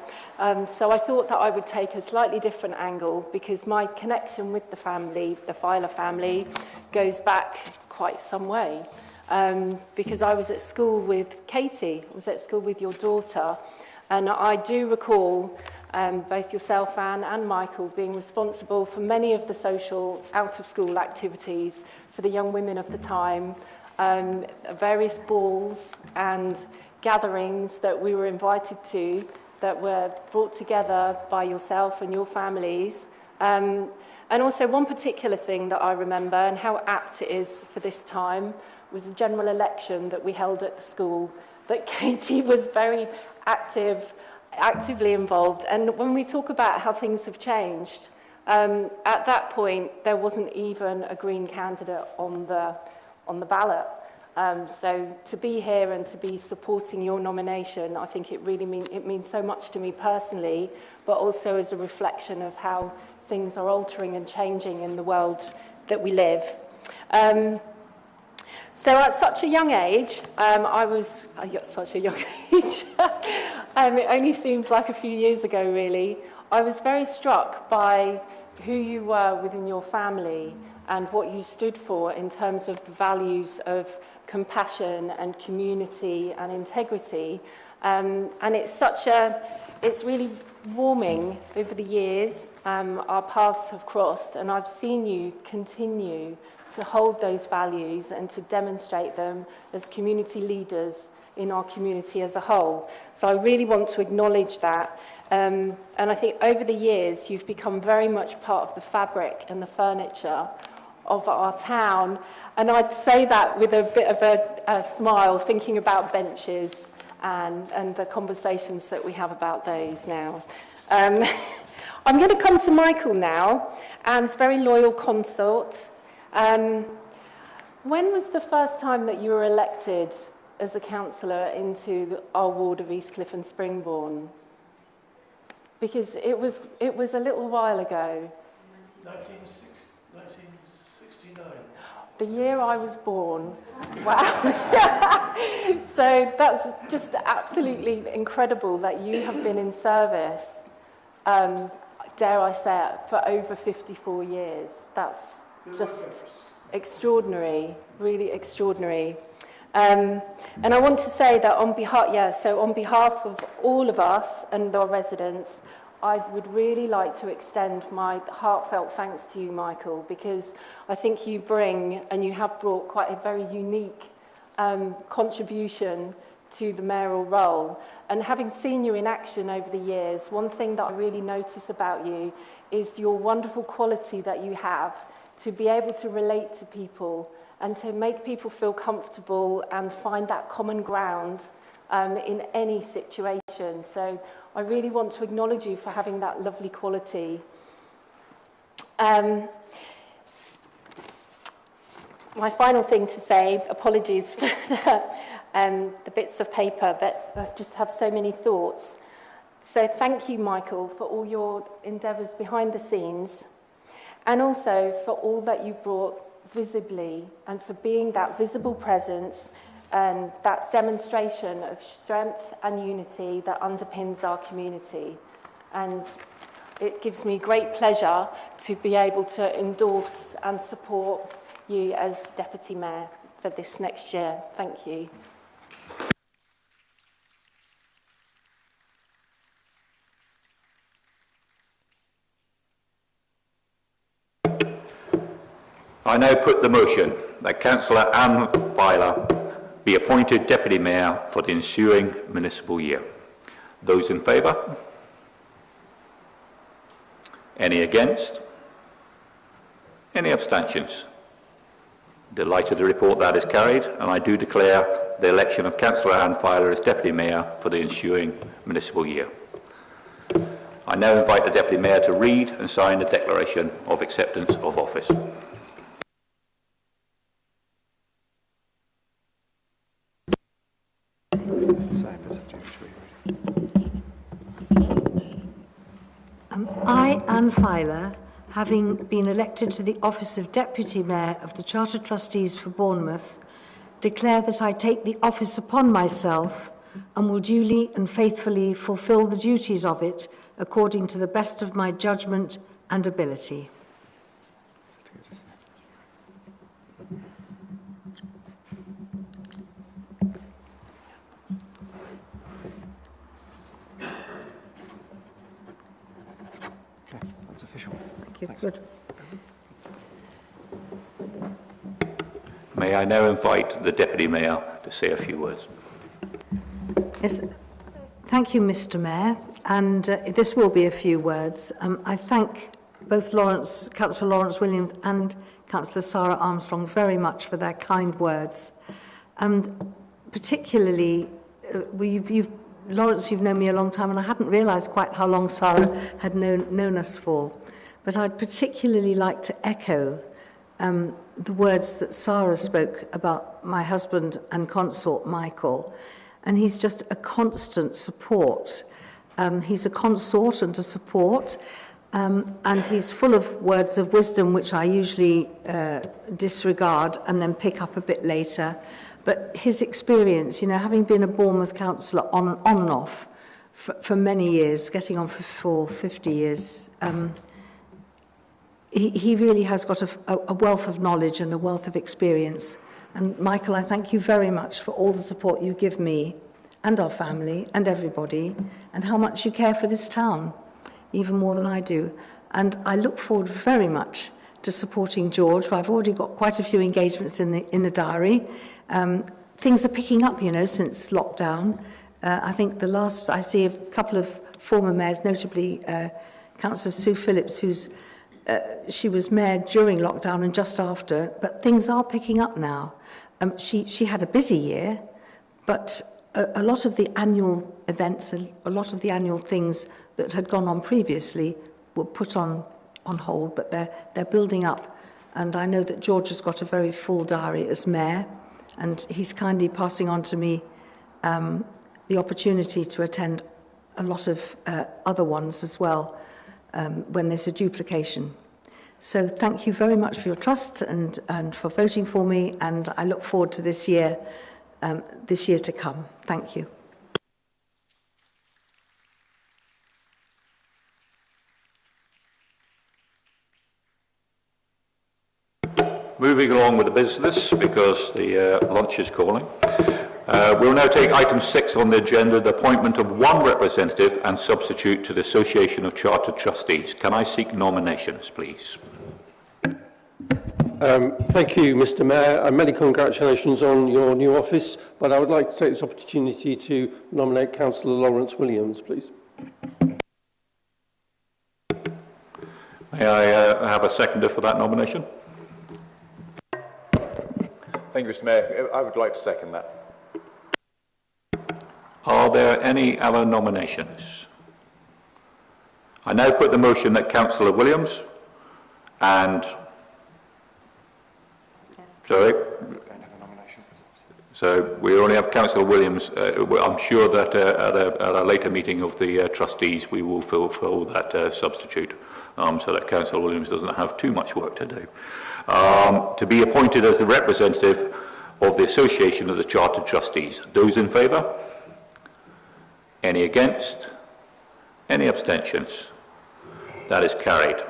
Speaker 9: So I thought that I would take a slightly different angle because my connection with the family, the Filer family, goes back quite some way. Because I was at school with Katie, I was at school with your daughter, and I do recall both yourself, Anne, and Michael being responsible for many of the social out-of-school activities for the young women of the time, various balls and gatherings that we were invited to that were brought together by yourself and your families. And also one particular thing that I remember, and how apt it is for this time, was a general election that we held at the school that Katie was very actively involved. And when we talk about how things have changed, at that point there wasn't even a Green candidate on the ballot. So to be here and to be supporting your nomination, I think it really means so much to me personally, but also as a reflection of how things are altering and changing in the world that we live. So at such a young age, it only seems like a few years ago really, I was very struck by who you were within your family and what you stood for in terms of the values of compassion and community and integrity. And it's really warming over the years. Our paths have crossed and I've seen you continue to hold those values and to demonstrate them as community leaders in our community as a whole. So I really want to acknowledge that. And I think over the years, you've become very much part of the fabric and the furniture of our town. And I'd say that with a bit of a smile, thinking about benches and the conversations that we have about those now. I'm going to come to Michael now, Anne's very loyal consort. When was the first time that you were elected as a councillor into our ward of Eastcliff and Springbourne? Because it was a little while ago.
Speaker 8: 1969.
Speaker 9: The year I was born. Wow. So that's just absolutely incredible that you have been in service, dare I say it, for over 54 years. That's just extraordinary, really extraordinary. And I want to say that on behalf of all of us and our residents, I would really like to extend my heartfelt thanks to you, Michael, because I think you bring and you have brought quite a very unique contribution to the mayoral role. And having seen you in action over the years, one thing that I really notice about you is your wonderful quality that you have to be able to relate to people and to make people feel comfortable and find that common ground in any situation. So I really want to acknowledge you for having that lovely quality. My final thing to say, apologies for the bits of paper, but I just have so many thoughts. So thank you, Michael, for all your endeavours behind the scenes, and also for all that you brought visibly and for being that visible presence and that demonstration of strength and unity that underpins our community. And it gives me great pleasure to be able to endorse and support you as Deputy Mayor for this next year. Thank you.
Speaker 5: I now put the motion that Councillor Anne Filer be appointed Deputy Mayor for the ensuing municipal year. Those in favour? Any against? Any abstentions? Delighted to report that is carried, and I do declare the election of Councillor Anne Filer as Deputy Mayor for the ensuing municipal year. I now invite the Deputy Mayor to read and sign the Declaration of Acceptance of Office.
Speaker 3: It's the same as a
Speaker 2: Anne Filer, having been elected to the office of Deputy Mayor of the Charter Trustees for Bournemouth, declare that I take the office upon myself and will duly and faithfully fulfil the duties of it according to the best of my judgment and ability.
Speaker 3: Okay, that's official.
Speaker 2: Thank you.
Speaker 3: Thanks.
Speaker 2: Good.
Speaker 5: May I now invite the Deputy Mayor to say a few words.
Speaker 2: Yes, thank you, Mr. Mayor, and this will be a few words. I thank both Councillor Lawrence Williams and Councillor Sarah Armstrong very much for their kind words. And particularly, Lawrence, you've known me a long time, and I hadn't realised quite how long Sarah had known us for. But I'd particularly like to echo the words that Sarah spoke about my husband and consort, Michael. And he's just a constant support. He's a consort and a support. And he's full of words of wisdom, which I usually disregard and then pick up a bit later. But his experience, having been a Bournemouth councillor on and off for many years, getting on for 50 years, he really has got a wealth of knowledge and a wealth of experience. And Michael, I thank you very much for all the support you give me and our family and everybody, and how much you care for this town, even more than I do. And I look forward very much to supporting George. I've already got quite a few engagements in the diary. Things are picking up, since lockdown. I think I see a couple of former mayors, notably Councillor Sue Phillips, she was mayor during lockdown and just after, but things are picking up now. She had a busy year, but a lot of the annual events, a lot of the annual things that had gone on previously were put on hold, but they're building up. And I know that George has got a very full diary as mayor, and he's kindly passing on to me the opportunity to attend a lot of other ones as well when there's a duplication. So thank you very much for your trust and for voting for me, and I look forward to this year to come. Thank you.
Speaker 5: Moving along with the business, because the lunch is calling. We'll now take item 6 on the agenda, the appointment of one representative and substitute to the Association of Charter Trustees. Can I seek nominations, please?
Speaker 10: Thank you, Mr. Mayor, and many congratulations on your new office, but I would like to take this opportunity to nominate Councillor Lawrence Williams, please.
Speaker 5: May I have a seconder for that nomination?
Speaker 11: Thank you, Mr. Mayor. I would like to second that.
Speaker 5: Are there any other nominations? I now put the motion that Councillor Williams and... Sorry? So we only have Councillor Williams. I'm sure that at a later meeting of the trustees we will fulfil that substitute so that Councillor Williams doesn't have too much work to do. To be appointed as the representative of the Association of the Charter Trustees. Those in favour? Any against? Any abstentions? That is carried.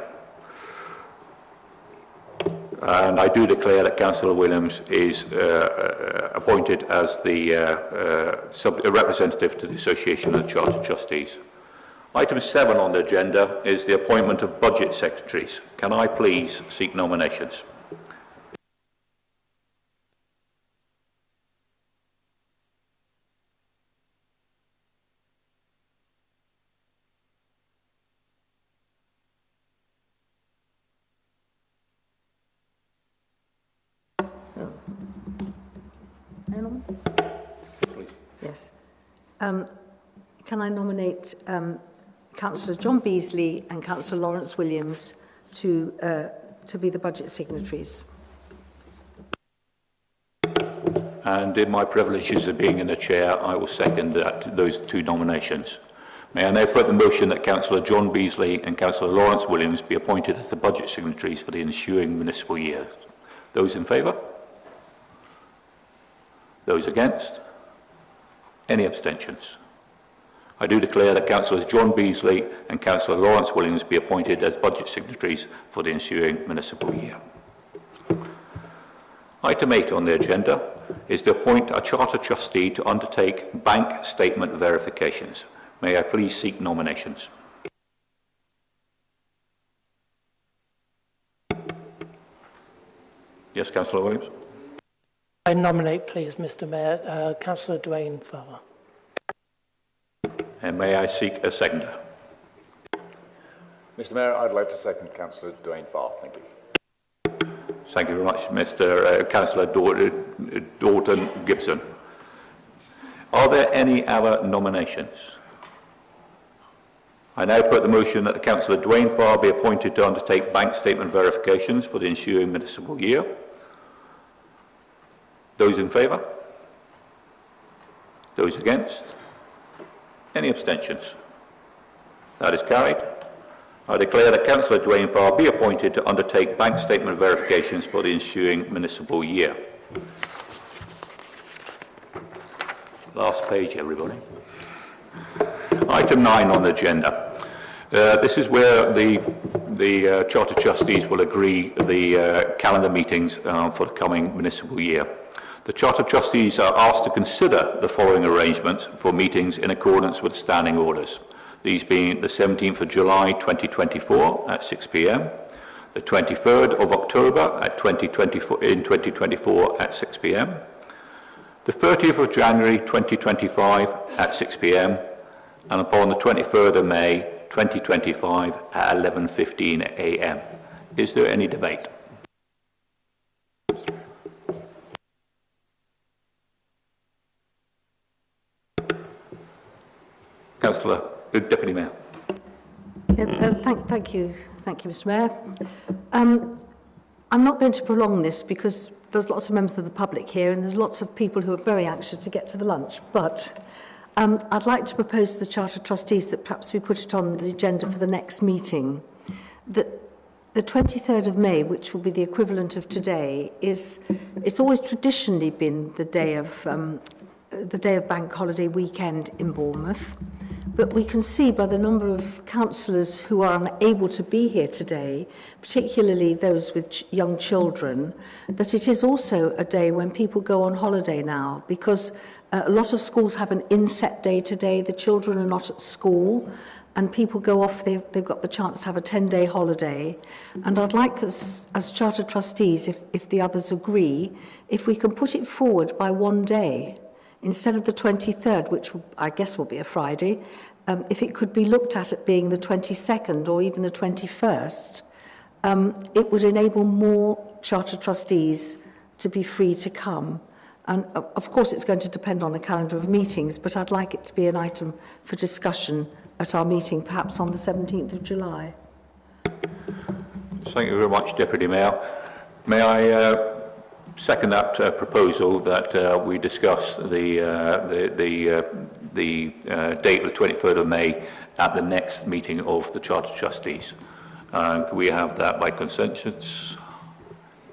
Speaker 5: And I do declare that Councillor Williams is appointed as the representative to the Association of the Charter Trustees. Item 7 on the agenda is the appointment of budget secretaries. Can I please seek nominations?
Speaker 2: Yes. Can I nominate Councillor John Beasley and Councillor Lawrence Williams to be the budget signatories? And in my privileges of being in the chair, I will second those two nominations.
Speaker 5: May I now put the motion that Councillor John Beasley and Councillor Lawrence Williams be appointed as the budget signatories for the ensuing municipal year. Those in favour? Those against? Any abstentions? I do declare that Councillors John Beasley and Councillor Lawrence Williams be appointed as budget signatories for the ensuing municipal year. Item 8 on the agenda is to appoint a Charter Trustee to undertake bank statement verifications. May I please seek nominations? Yes, Councillor Williams.
Speaker 8: I nominate, please, Mr. Mayor, Councillor Dwayne Farr.
Speaker 5: And may I seek a seconder?
Speaker 11: Mr. Mayor, I'd like to second Councillor Dwayne Farr. Thank you.
Speaker 5: Thank you very much, Mr. Councillor Dalton Gibson. Are there any other nominations? I now put the motion that Councillor Dwayne Farr be appointed to undertake bank statement verifications for the ensuing municipal year. Those in favour? Those against? Any abstentions? That is carried. I declare that Councillor Dwayne Farr be appointed to undertake bank statement verifications for the ensuing municipal year. Last page, everybody. Item 9 on the agenda. This is where the Charter Trustees will agree the calendar meetings for the coming municipal year. The Charter Trustees are asked to consider the following arrangements for meetings in accordance with standing orders. These being the 17th of July 2024 at 6 p.m, the 23rd of October at 2024 at 6 p.m, the 30th of January 2025 at 6 p.m, and upon the 23rd of May 2025 at 11:15 a.m. Is there any debate? Councillor, Deputy Mayor.
Speaker 2: Thank you, Mr. Mayor. I'm not going to prolong this because there's lots of members of the public here and there's lots of people who are very anxious to get to the lunch. But I'd like to propose to the Charter Trustees that perhaps we put it on the agenda for the next meeting. That the 23rd of May, which will be the equivalent of today, it's always traditionally been the day of bank holiday weekend in Bournemouth. But we can see by the number of councillors who are unable to be here today, particularly those with young children, that it is also a day when people go on holiday now, because a lot of schools have an inset day today, the children are not at school, and people go off, they've got the chance to have a 10-day holiday. And I'd like us, as Charter Trustees, if the others agree, if we can put it forward by one day, instead of the 23rd, which I guess will be a Friday, if it could be looked at being the 22nd or even the 21st, it would enable more Charter Trustees to be free to come. And of course it's going to depend on the calendar of meetings, but I'd like it to be an item for discussion at our meeting, perhaps on the 17th of July.
Speaker 5: Thank you very much, Deputy Mayor. May I second that proposal that we discuss the date of the 23rd of May at the next meeting of the Charter Trustees. Can we have that by consensus?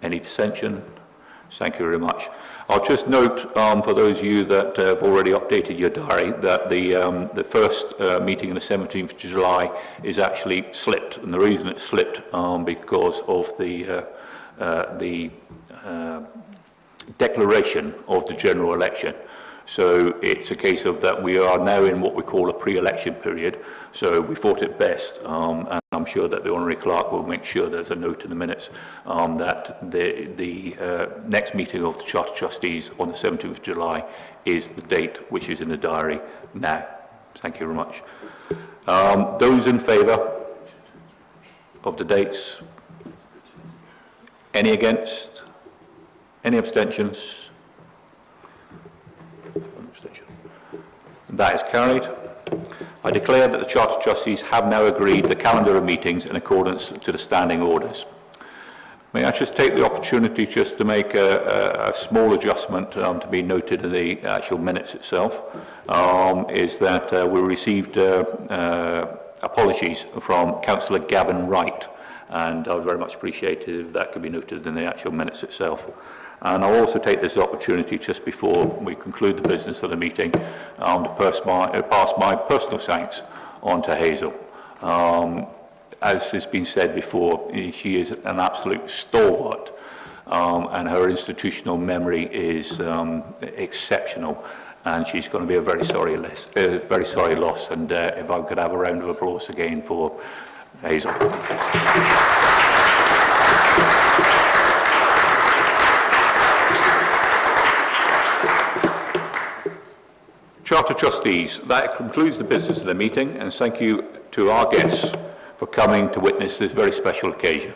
Speaker 5: Any dissension? Thank you very much. I'll just note for those of you that have already updated your diary that the first meeting on the 17th of July is actually slipped, and the reason it's slipped because of the declaration of the general election. So it's a case of that we are now in what we call a pre-election period, so we thought it best, and I'm sure that the Honorary Clerk will make sure there's a note in the minutes that the next meeting of the Charter Trustees on the 17th of July is the date which is in the diary now. Thank you very much. Those in favour of the dates? Any against? Any abstentions? That is carried. I declare that the Charter Trustees have now agreed the calendar of meetings in accordance to the standing orders. May I just take the opportunity just to make a small adjustment to be noted in the actual minutes itself, is that we received apologies from Councillor Gavin Wright, and I would very much appreciate it if that could be noted in the actual minutes itself. And I'll also take this opportunity just before we conclude the business of the meeting to pass my personal thanks on to Hazel. As has been said before, she is an absolute stalwart, and her institutional memory is exceptional, and she's going to be a very sorry loss. And if I could have a round of applause again for Hazel. Charter Trustees, that concludes the business of the meeting, and thank you to our guests for coming to witness this very special occasion.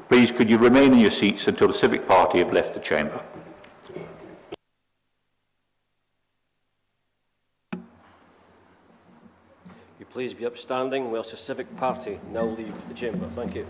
Speaker 5: Please, could you remain in your seats until the Civic Party have left the chamber.
Speaker 7: You please be upstanding whilst the Civic Party now leave the chamber. Thank you.